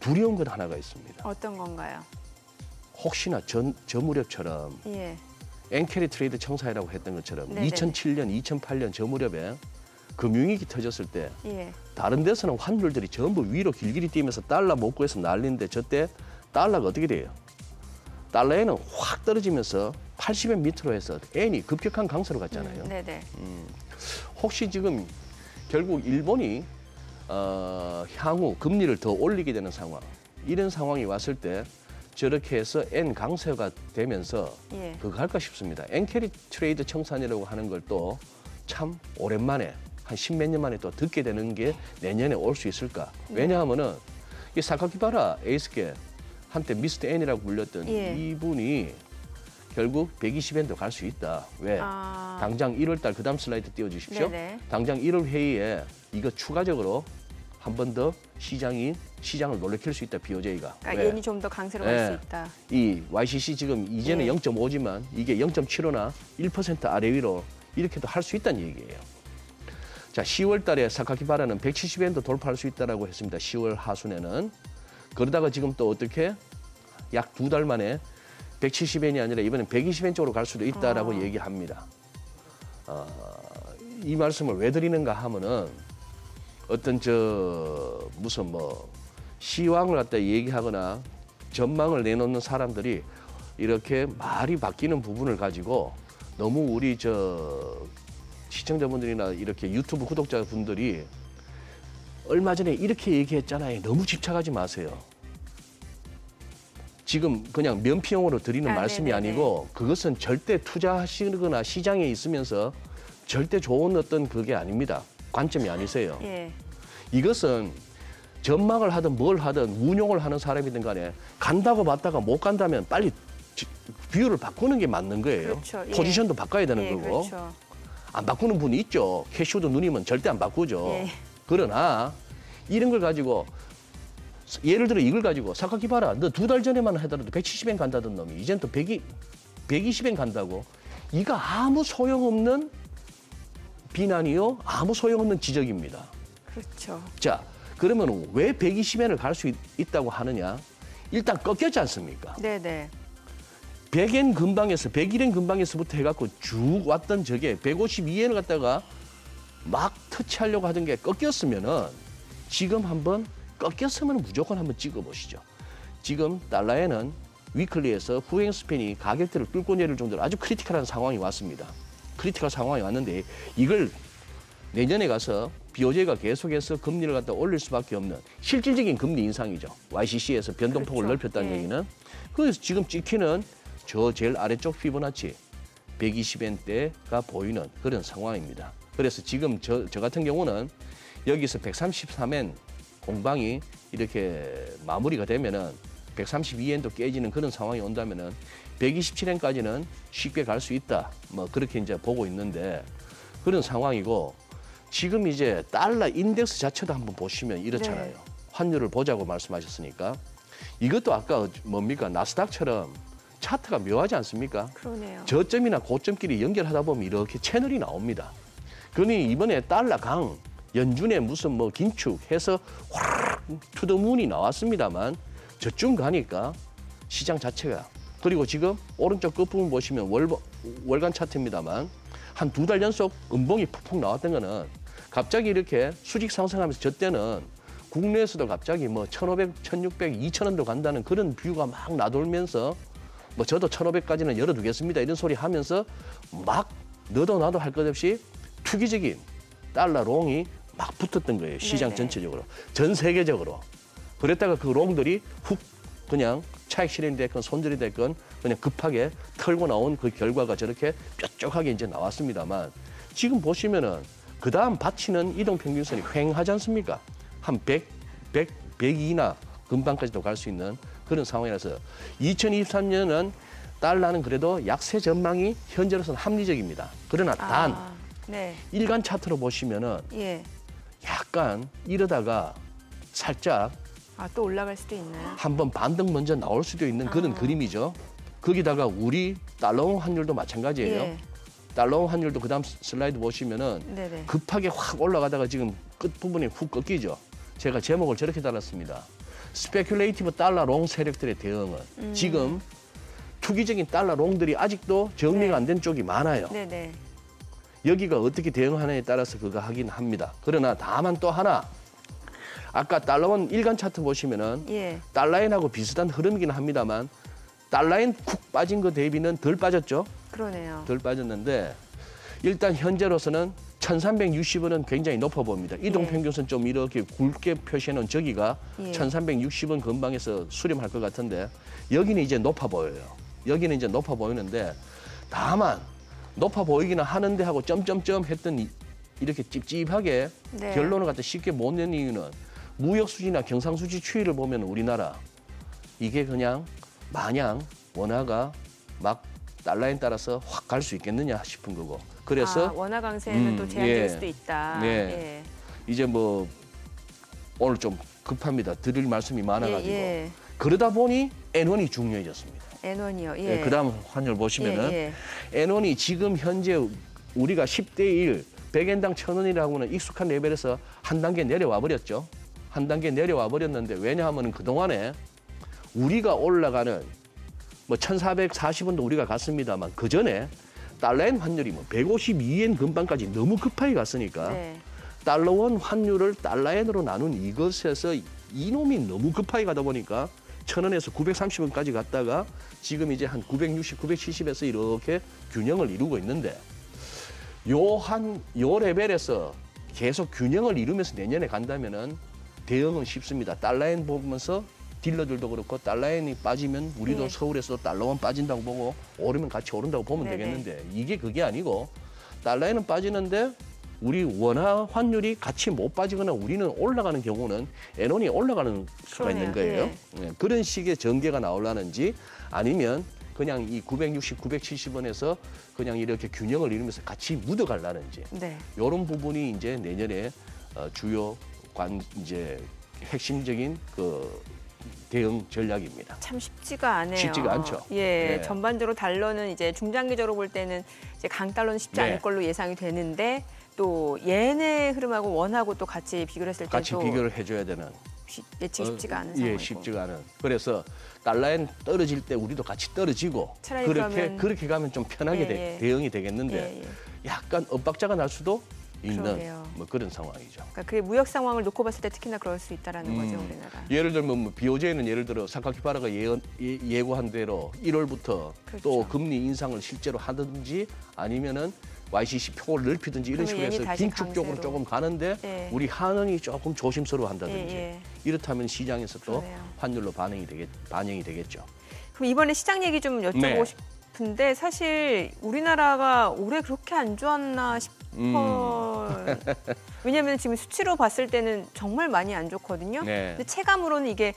두려운 것 하나가 있습니다. 어떤 건가요? 혹시나 저 무렵처럼 예. 엔캐리 트레이드 청사이라고 했던 것처럼 네네네. 2007년, 2008년 저 무렵에 금융위기 터졌을 때 예. 다른 데서는 환율들이 전부 위로 길길이 뛰면서 달러 못 구해서 난리인데 저때 달러가 어떻게 돼요? 달러에는 확 떨어지면서 80엔 밑으로 해서 엔이 급격한 강세로 갔잖아요. 네네. 혹시 지금 결국 일본이 향후 금리를 더 올리게 되는 상황, 이런 상황이 왔을 때 저렇게 해서 엔 강세가 되면서 예. 그거 할까 싶습니다. 엔캐리 트레이드 청산이라고 하는 걸 또 참 오랜만에 한 십몇 년 만에 또 듣게 되는 게 내년에 올 수 있을까? 왜냐하면은 이 사카키바라 에이스케 한때 미스터 N이라고 불렸던 예. 이분이 결국 120엔도 갈 수 있다. 왜? 당장 1월 달 그다음 슬라이드 띄워주십시오. 네네. 당장 1월 회의에 이거 추가적으로 한 번 더 시장을 놀래킬 수 있다. BOJ가. 그러니까 엔이 좀 더 강세로 갈 수 있다. 이 YCC 지금 이제는 예. 0.5지만 이게 0.75나 1% 아래 위로 이렇게도 할 수 있다는 얘기예요. 자, 10월 달에 사카키바라는 170엔도 돌파할 수 있다라고 했습니다. 10월 하순에는. 그러다가 지금 또 어떻게 약 2달 만에 170엔이 아니라 이번엔 120엔 쪽으로 갈 수도 있다라고 얘기합니다. 이 말씀을 왜 드리는가 하면은 어떤 무슨 시황을 갖다 얘기하거나 전망을 내놓는 사람들이 이렇게 말이 바뀌는 부분을 가지고 너무 우리 시청자분들이나 이렇게 유튜브 구독자분들이 얼마 전에 이렇게 얘기했잖아요. 너무 집착하지 마세요. 지금 그냥 면피용으로 드리는 말씀이 네네네. 아니고 그것은 절대 투자하시거나 시장에 있으면서 절대 좋은 어떤 그게 아닙니다. 관점이 아니세요. 예. 이것은 전망을 하든 뭘 하든 운용을 하는 사람이든 간에 간다고 봤다가 못 간다면 빨리 뷰를 바꾸는 게 맞는 거예요. 그렇죠. 예. 포지션도 바꿔야 되는 예, 거고. 그렇죠. 안 바꾸는 분이 있죠. 캐시우드 누님은 절대 안 바꾸죠. 예. 그러나 이런 걸 가지고 예를 들어 이걸 가지고 사카키바라 너 2달 전에만 하더라도 170엔 간다던 놈이 이젠 또 120엔 간다고. 이거 아무 소용없는 비난이요. 아무 소용없는 지적입니다. 그렇죠. 자, 그러면 왜 120엔을 갈 수 있다고 하느냐? 일단 꺾였지 않습니까? 네네. 100엔 근방에서 101엔 근방에서부터 해갖고 쭉 왔던 저게 152엔을 갖다가 막 터치하려고 하던 게 꺾였으면은 지금 한번 꺾였으면 무조건 한번 찍어보시죠. 지금 달러에는 위클리에서 후행 스팬이 가격대를 뚫고 내릴 정도로 아주 크리티컬한 상황이 왔습니다. 크리티컬 상황이 왔는데 이걸 내년에 가서 BOJ가 계속해서 금리를 갖다 올릴 수밖에 없는 실질적인 금리 인상이죠. YCC에서 변동폭을 그렇죠. 넓혔다는 예. 얘기는. 그래서 지금 찍히는 저 제일 아래쪽 피보나치 120엔대가 보이는 그런 상황입니다. 그래서 지금 저 같은 경우는 여기서 133엔 공방이 이렇게 마무리가 되면은 132엔도 깨지는 그런 상황이 온다면은 127엔까지는 쉽게 갈 수 있다. 뭐 그렇게 이제 보고 있는데 그런 상황이고 지금 이제 달러 인덱스 자체도 한번 보시면 이렇잖아요. 네. 환율을 보자고 말씀하셨으니까 이것도 아까 뭡니까 나스닥처럼 차트가 묘하지 않습니까? 그러네요. 저점이나 고점끼리 연결하다 보면 이렇게 채널이 나옵니다. 그러니 이번에 달러 강 연준에 무슨 긴축 해서 확 투더문이 나왔습니다만 저쯤 가니까 시장 자체가 그리고 지금 오른쪽 끝부분 보시면 월간 차트입니다만 한 2달 연속 음봉이 푹푹 나왔던 거는 갑자기 이렇게 수직 상승하면서 저 때는 국내에서도 갑자기 1,500, 1,600, 2,000원도 간다는 그런 뷰가 막 나돌면서 저도 1,500까지는 열어두겠습니다. 이런 소리 하면서 막 너도 나도 할 것 없이 투기적인 달러 롱이 막 붙었던 거예요. 시장 네네. 전체적으로. 전 세계적으로. 그랬다가 그 롱들이 훅 그냥 차익 실현이 됐건 손절이 됐건 그냥 급하게 털고 나온 그 결과가 저렇게 뾰족하게 이제 나왔습니다만 지금 보시면은 그 다음 받치는 이동평균선이 휑하지 않습니까? 한 100이나 금방까지도 갈 수 있는 그런 상황이라서 2023년은 달러는 그래도 약세 전망이 현재로서는 합리적입니다. 그러나 단 네. 일간 차트로 보시면은 예. 약간 이러다가 살짝 또 올라갈 수도 있나요? 한번 반등 먼저 나올 수도 있는 그런 그림이죠. 거기다가 우리 달러 환율도 마찬가지예요. 예. 달러 환율도 그다음 슬라이드 보시면은 네네. 급하게 확 올라가다가 지금 끝부분이 훅 꺾이죠. 제가 제목을 저렇게 달았습니다. 스페큘레이티브 달러 롱 세력들의 대응은 지금 투기적인 달러 롱들이 아직도 정리가 안 된 쪽이 많아요. 네네. 여기가 어떻게 대응하느냐에 따라서 그거 하긴 합니다. 그러나 다만 또 하나, 아까 달러원 일간 차트 보시면은 예. 달러엔하고 비슷한 흐름이긴 합니다만 달러엔 쿡 빠진 거 대비는 덜 빠졌죠. 그러네요. 덜 빠졌는데 일단 현재로서는 1360원은 굉장히 높아 보입니다. 이동평균선 좀 이렇게 굵게 표시해놓은 저기가 예. 1360원 근방에서 수렴할 것 같은데 여기는 이제 높아 보여요. 여기는 이제 높아 보이는데 다만 높아 보이기는 하는데 하고 점점점 했던 이렇게 찝찝하게 네. 결론을 갖다 쉽게 못 낸 이유는 무역수지나 경상수지 추이를 보면 우리나라 이게 그냥 마냥 원화가 막 달러에 따라서 확 갈 수 있겠느냐 싶은 거고. 그래서 원화 강세는 또 제한될 예. 수도 있다. 네. 예. 이제 뭐 오늘 좀 급합니다. 드릴 말씀이 많아가지고. 예. 그러다 보니 N1이 중요해졌습니다. N1이요. 예. 예, 그다음 환율 보시면은 예, N1이 지금 현재 우리가 10대 1, 100엔당 1,000원이라고 하는 익숙한 레벨에서 한 단계 내려와 버렸죠. 한 단계 내려와 버렸는데 왜냐하면 그동안에 우리가 올라가는 뭐 1,440원도 우리가 갔습니다만 그 전에 달러엔 환율이 뭐 152엔 근방까지 너무 급하게 갔으니까 네. 달러원 환율을 달러엔으로 나눈 이것에서 이놈이 너무 급하게 가다 보니까 1,000원에서 930원까지 갔다가 지금 이제 한 960, 970에서 이렇게 균형을 이루고 있는데 요 레벨에서 계속 균형을 이루면서 내년에 간다면은 대응은 쉽습니다. 달러엔 보면서 딜러들도 그렇고 달러엔이 빠지면 우리도 예. 서울에서 달러원 빠진다고 보고 오르면 같이 오른다고 보면 네네. 되겠는데 이게 그게 아니고 달러엔은 빠지는데 우리 원화 환율이 같이 못 빠지거나 우리는 올라가는 경우는 N1이 올라가는 수가 있는 그러네요. 거예요. 예, 그런 식의 전개가 나오려는지 아니면 그냥 이 960, 970원에서 그냥 이렇게 균형을 이루면서 같이 묻어가려는지 네. 이런 부분이 이제 내년에 주요 이제 핵심적인 그 대응 전략입니다. 참 쉽지가 않네요. 쉽지가 않죠. 예, 네. 전반적으로 달러는 이제 중장기적으로 볼 때는 이제 강달러는 쉽지 네. 않을 걸로 예상이 되는데 또 예내 흐름하고 원하고 또 같이 비교를 했을 때도 같이 비교를 해줘야 되는. 예측 쉽지가 않은 예, 상황이고. 쉽지가 않은. 그래서 달러엔 떨어질 때 우리도 같이 떨어지고 차라리 그렇게 가면 좀 편하게 예, 예. 대응이 되겠는데 예, 예. 약간 엇박자가 날 수도 있는 그러게요. 뭐 그런 상황이죠. 그러니까 그게 무역 상황을 놓고 봤을 때 특히나 그럴 수 있다라는 거죠, 우리나라. 예를 들면 뭐 BOJ는 예를 들어 사카키파라가 예고한 대로 1월부터 그렇죠. 또 금리 인상을 실제로 하든지 아니면은 YCC 표를 넓히든지 이런 그러면 식으로 옌이 해서 다시 긴축 쪽으로 강세로. 조금 가는데 예. 우리 한은이 조금 조심스러워한다든지 예, 예. 이렇다면 시장에서 또 그러네요. 환율로 반영이 되겠죠. 그럼 이번에 시장 얘기 좀 여쭤보고 네. 싶은데 사실 우리나라가 올해 그렇게 안 좋았나 싶어요. 왜냐하면 지금 수치로 봤을 때는 정말 많이 안 좋거든요. 네. 근데 체감으로는 이게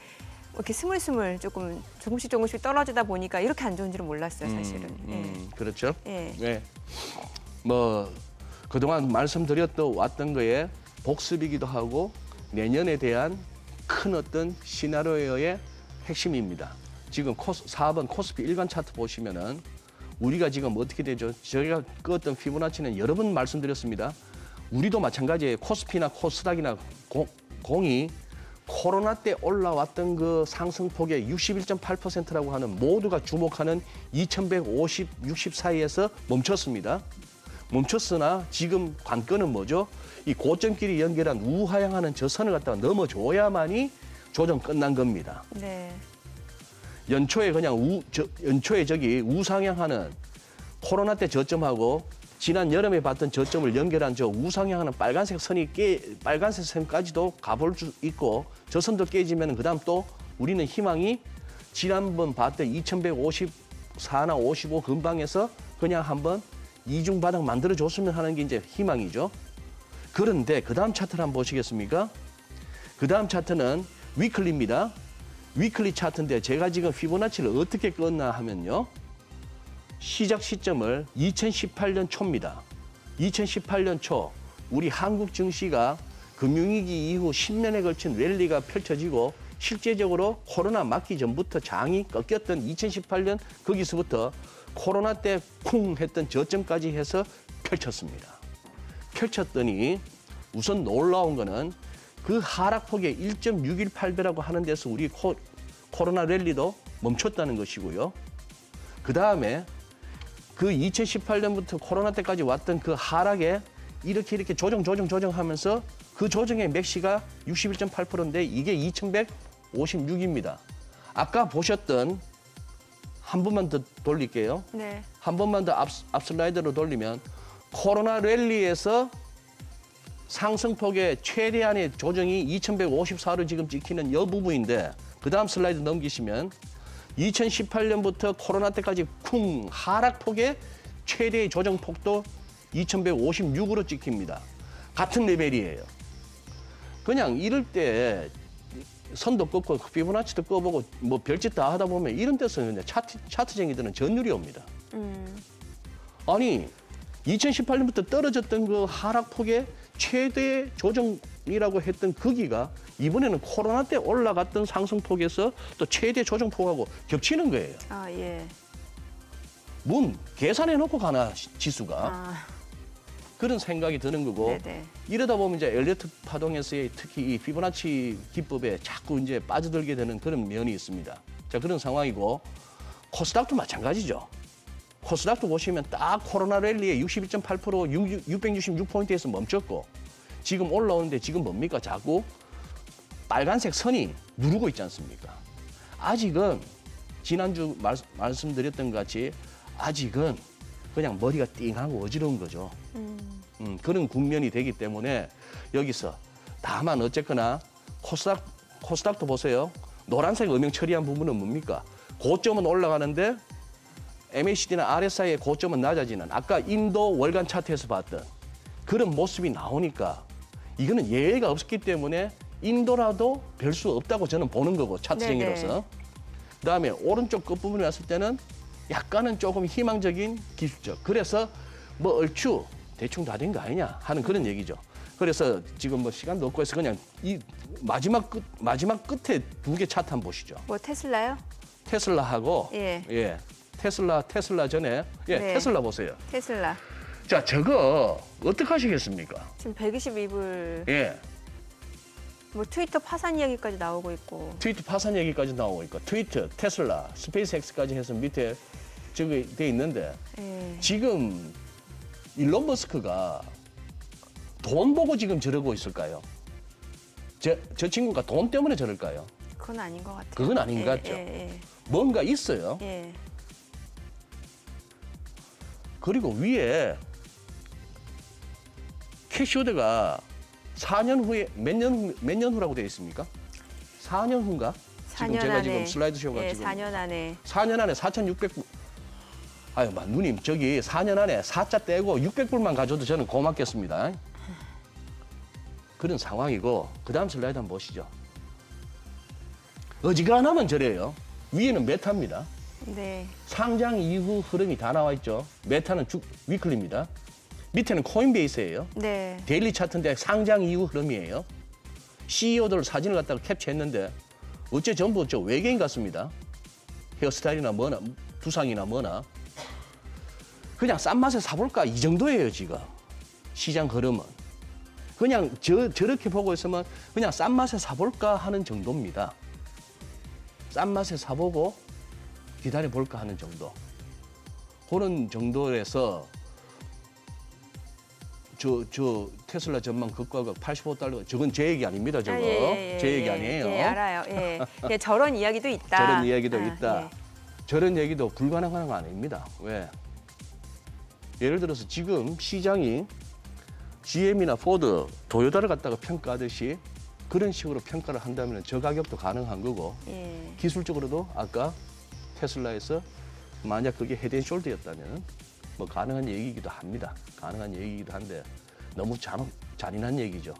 이렇게 스물스물 조금씩 떨어지다 보니까 이렇게 안 좋은지는 몰랐어요, 사실은. 그렇죠. 예. 네. 뭐 그동안 말씀드렸던 왔던 거에 복습이기도 하고 내년에 대한 큰 어떤 시나리오의 핵심입니다. 지금 4번 코스피 일간 차트 보시면은 우리가 지금 어떻게 되죠? 저희가 끄었던 피보나치는 여러 번 말씀드렸습니다. 우리도 마찬가지예요. 코스피나 코스닥이나 공이 코로나 때 올라왔던 그 상승폭의 61.8%라고 하는 모두가 주목하는 2150, 60 사이에서 멈췄습니다. 멈췄으나 지금 관건은 뭐죠? 이 고점끼리 연결한 우하향하는 저 선을 갖다가 넘어줘야만이 조정 끝난 겁니다. 네. 연초에 그냥 연초에 저기 우상향하는 코로나 때 저점하고 지난 여름에 봤던 저점을 연결한 저 우상향하는 빨간색 선이 빨간색 선까지도 가볼 수 있고 저 선도 깨지면 그다음 또 우리는 희망이 지난번 봤던 2154나 55 근방에서 그냥 한번 이중 바닥 만들어 줬으면 하는 게 이제 희망이죠. 그런데 그다음 차트를 한번 보시겠습니까? 그다음 차트는 위클리입니다. 위클리 차트인데 제가 지금 피보나치를 어떻게 껐나 하면요. 시작 시점을 2018년 초입니다. 2018년 초 우리 한국 증시가 금융위기 이후 10년에 걸친 랠리가 펼쳐지고 실제적으로 코로나 맞기 전부터 장이 꺾였던 2018년 거기서부터 코로나 때 쿵 했던 저점까지 해서 펼쳤습니다. 펼쳤더니 우선 놀라운 거는 그 하락폭의 1.618배라고 하는 데서 우리 코로나 랠리도 멈췄다는 것이고요. 그다음에 그 2018년부터 코로나 때까지 왔던 그 하락에 이렇게 조정하면서 그 조정의 맥시가 61.8%인데 이게 2156입니다. 아까 보셨던 한 번만 더 돌릴게요. 네. 한 번만 더 앞 슬라이드로 돌리면 코로나 랠리에서 상승폭의 최대한의 조정이 2154로 지금 찍히는 이 부분인데 그 다음 슬라이드 넘기시면 2018년부터 코로나 때까지 쿵 하락폭의 최대의 조정폭도 2156으로 찍힙니다. 같은 레벨이에요. 그냥 이럴 때 선도 꺾고 피보나치도 꺼보고 뭐 별짓 다 하다 보면 이런 데서 차트쟁이들은 전율이 옵니다. 아니 2018년부터 떨어졌던 그 하락폭의 최대 조정이라고 했던 거기가 이번에는 코로나 때 올라갔던 상승폭에서 또 최대 조정폭하고 겹치는 거예요. 아, 예. 뭔 계산해놓고 가나 지수가. 아, 그런 생각이 드는 거고 네네. 이러다 보면 이제 엘리어트 파동에서의 특히 이 피보나치 기법에 자꾸 이제 빠져들게 되는 그런 면이 있습니다. 자, 그런 상황이고 코스닥도 마찬가지죠. 코스닥도 보시면 딱 코로나 랠리에 61.8% 666포인트에서 멈췄고 지금 올라오는데 지금 뭡니까? 자꾸 빨간색 선이 누르고 있지 않습니까? 아직은 지난주 말씀드렸던 것 같이 아직은 그냥 머리가 띵하고 어지러운 거죠. 그런 국면이 되기 때문에 여기서 다만 어쨌거나 코스닥도 보세요. 노란색 음영 처리한 부분은 뭡니까? 고점은 올라가는데 MACD나 RSI의 고점은 낮아지는 아까 인도 월간 차트에서 봤던 그런 모습이 나오니까 이거는 예외가 없었기 때문에 인도라도 별 수 없다고 저는 보는 거고 차트쟁이로서. 그다음에 오른쪽 끝부분에 왔을 때는 약간은 조금 희망적인 기술적. 그래서 뭐 얼추 대충 다 된 거 아니냐 하는 그런 얘기죠. 그래서 지금 뭐 시간도 없고 해서 그냥 이 마지막 끝에 두 개 차트 한번 보시죠. 뭐 테슬라요? 테슬라하고 예. 테슬라 전에 네. 테슬라 보세요. 테슬라. 자, 저거 어떻게 하시겠습니까? 지금 122불. 예. 뭐 트위터 파산 이야기까지 나오고 있고. 트위터 파산 얘기까지 나오고 있고 트위터, 테슬라, 스페이스X까지 해서 밑에 저기 돼 있는데 예. 지금 일론 머스크가 돈 보고 지금 저러고 있을까요? 저 친구가 돈 때문에 저럴까요? 그건 아닌 것 같아요. 그건 아닌 것 같죠? 예. 뭔가 있어요. 예. 그리고 위에 캐시워드가 4년 후에 몇 년 후라고 되어 있습니까? 4년 후인가? 4년 지금 제가 안에. 지금 슬라이드 쇼가 예, 지금 4년 안에. 4년 안에 4,600불. 아유, 누님 저기 4년 안에 4자 떼고 600불만 가져도 저는 고맙겠습니다. 그런 상황이고 그다음 슬라이드 한번 보시죠. 어지간하면 저래요. 위에는 메타입니다. 네. 상장 이후 흐름이 다 나와 있죠. 메타는 위클리입니다. 밑에는 코인베이스예요. 네. 데일리 차트인데 상장 이후 흐름이에요. CEO들 사진을 갖다가 캡처했는데 어째 전부 저 외계인 같습니다. 헤어스타일이나 뭐나 두상이나 뭐나 그냥 싼 맛에 사볼까 이 정도예요 지금 시장 흐름은. 그냥 저렇게 보고 있으면 그냥 싼 맛에 사볼까 하는 정도입니다. 싼 맛에 사보고 기다려볼까 하는 정도. 그런 정도에서 저 테슬라 전망 극과극 85달러 저건 제 얘기 아닙니다. 저거 제 얘기 아니에요. 예, 알아요. 예. 예, 저런 이야기도 있다. 저런 이야기도 있다. 예. 저런 얘기도 불가능한 거 아닙니다. 왜? 예를 들어서 지금 시장이 GM이나 포드, 도요타를 갖다가 평가하듯이 그런 식으로 평가를 한다면 저 가격도 가능한 거고 예. 기술적으로도 아까 테슬라에서 만약 그게 헤드앤숄더였다면 뭐 가능한 얘기이기도 합니다. 가능한 얘기이기도 한데 너무 잔인한 얘기죠.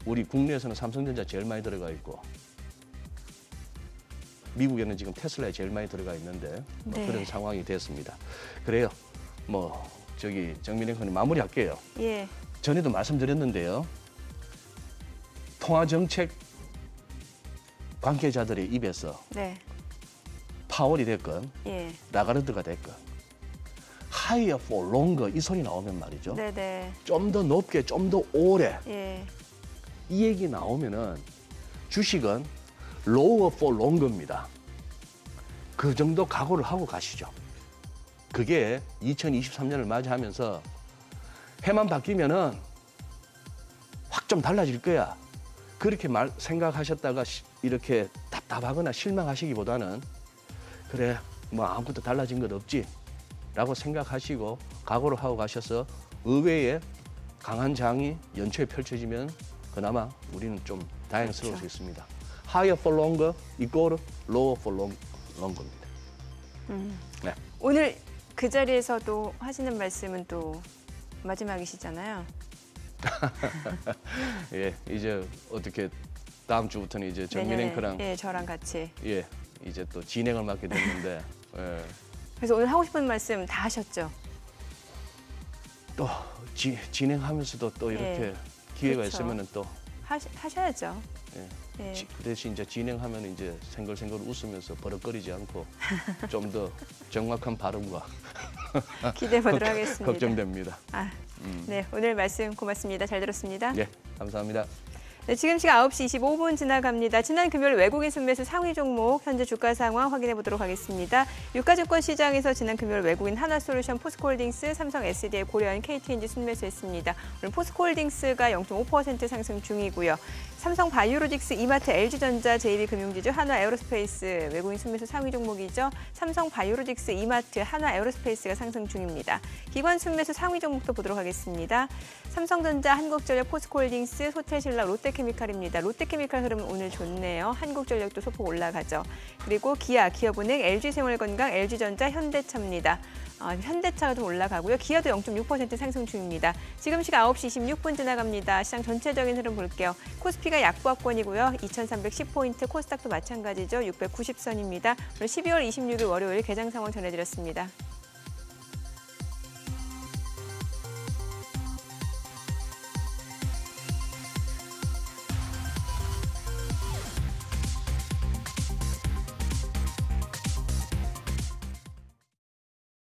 우리 국내에서는 삼성전자 제일 많이 들어가 있고 미국에는 지금 테슬라에 제일 많이 들어가 있는데 뭐 네. 그런 상황이 됐습니다. 그래요. 뭐 저기 정민영 의원님 마무리할게요. 예. 전에도 말씀드렸는데요. 통화정책 관계자들의 입에서 네. 파월이 됐건 예. 라가르드가 됐건 higher for longer 이 소리 나오면 말이죠. 네네. 좀 더 높게 좀 더 오래 예. 이 얘기 나오면은 주식은 lower for longer입니다. 그 정도 각오를 하고 가시죠. 그게 2023년을 맞이하면서 해만 바뀌면은 확 좀 달라질 거야. 그렇게 생각하셨다가 이렇게 답답하거나 실망하시기보다는 그래 뭐 아무것도 달라진 것 없지 라고 생각하시고 각오를 하고 가셔서 의외의 강한 장이 연초에 펼쳐지면 그나마 우리는 좀 다행스러울 수 있습니다. Higher for longer 이꼴 lower for longer입니다. 네. 오늘 그 자리에서도 하시는 말씀은 또 마지막이시잖아요. 예, 이제 어떻게 다음 주부터는 이제 정민 앵커랑 예, 저랑 같이. 예, 이제 또 진행을 맡게 됐는데 예, 그래서 오늘 하고 싶은 말씀 다 하셨죠? 또 진행하면서도 또 이렇게 기회가 그렇죠. 있으면은 또 하셔야죠. 예. 예. 그 대신 이제 진행하면 이제 생글생글 웃으면서 버럭거리지 않고 좀 더 정확한 발음과 기대해 보도록 하겠습니다. 걱정됩니다. 네, 오늘 말씀 고맙습니다. 잘 들었습니다. 예, 감사합니다. 네, 지금 시각 9시 25분 지나갑니다. 지난 금요일 외국인 순매수 상위 종목 현재 주가 상황 확인해 보도록 하겠습니다. 유가증권 시장에서 지난 금요일 외국인 하나솔루션, 포스코홀딩스, 삼성 SDI, 고려한, KTNG 순매수했습니다. 오늘 포스코홀딩스가 0.5% 상승 중이고요. 삼성 바이오로직스, 이마트, LG전자, JB금융지주, 한화에어로스페이스 외국인 순매수 상위 종목이죠. 삼성 바이오로직스, 이마트, 한화에어로스페이스가 상승 중입니다. 기관 순매수 상위 종목도 보도록 하겠습니다. 삼성전자, 한국전력, 포스코홀딩스, 호텔신라, 롯데케미칼입니다. 롯데케미칼 흐름은 오늘 좋네요. 한국전력도 소폭 올라가죠. 그리고 기아, 기업은행, LG생활건강, LG전자, 현대차입니다. 현대차가 좀 올라가고요. 기아도 0.6% 상승 중입니다. 지금 시각 9시 26분 지나갑니다. 시장 전체적인 흐름 볼게요. 코스피가 약보합권이고요. 2310포인트, 코스닥도 마찬가지죠. 690선입니다. 오늘 12월 26일 월요일 개장 상황 전해드렸습니다.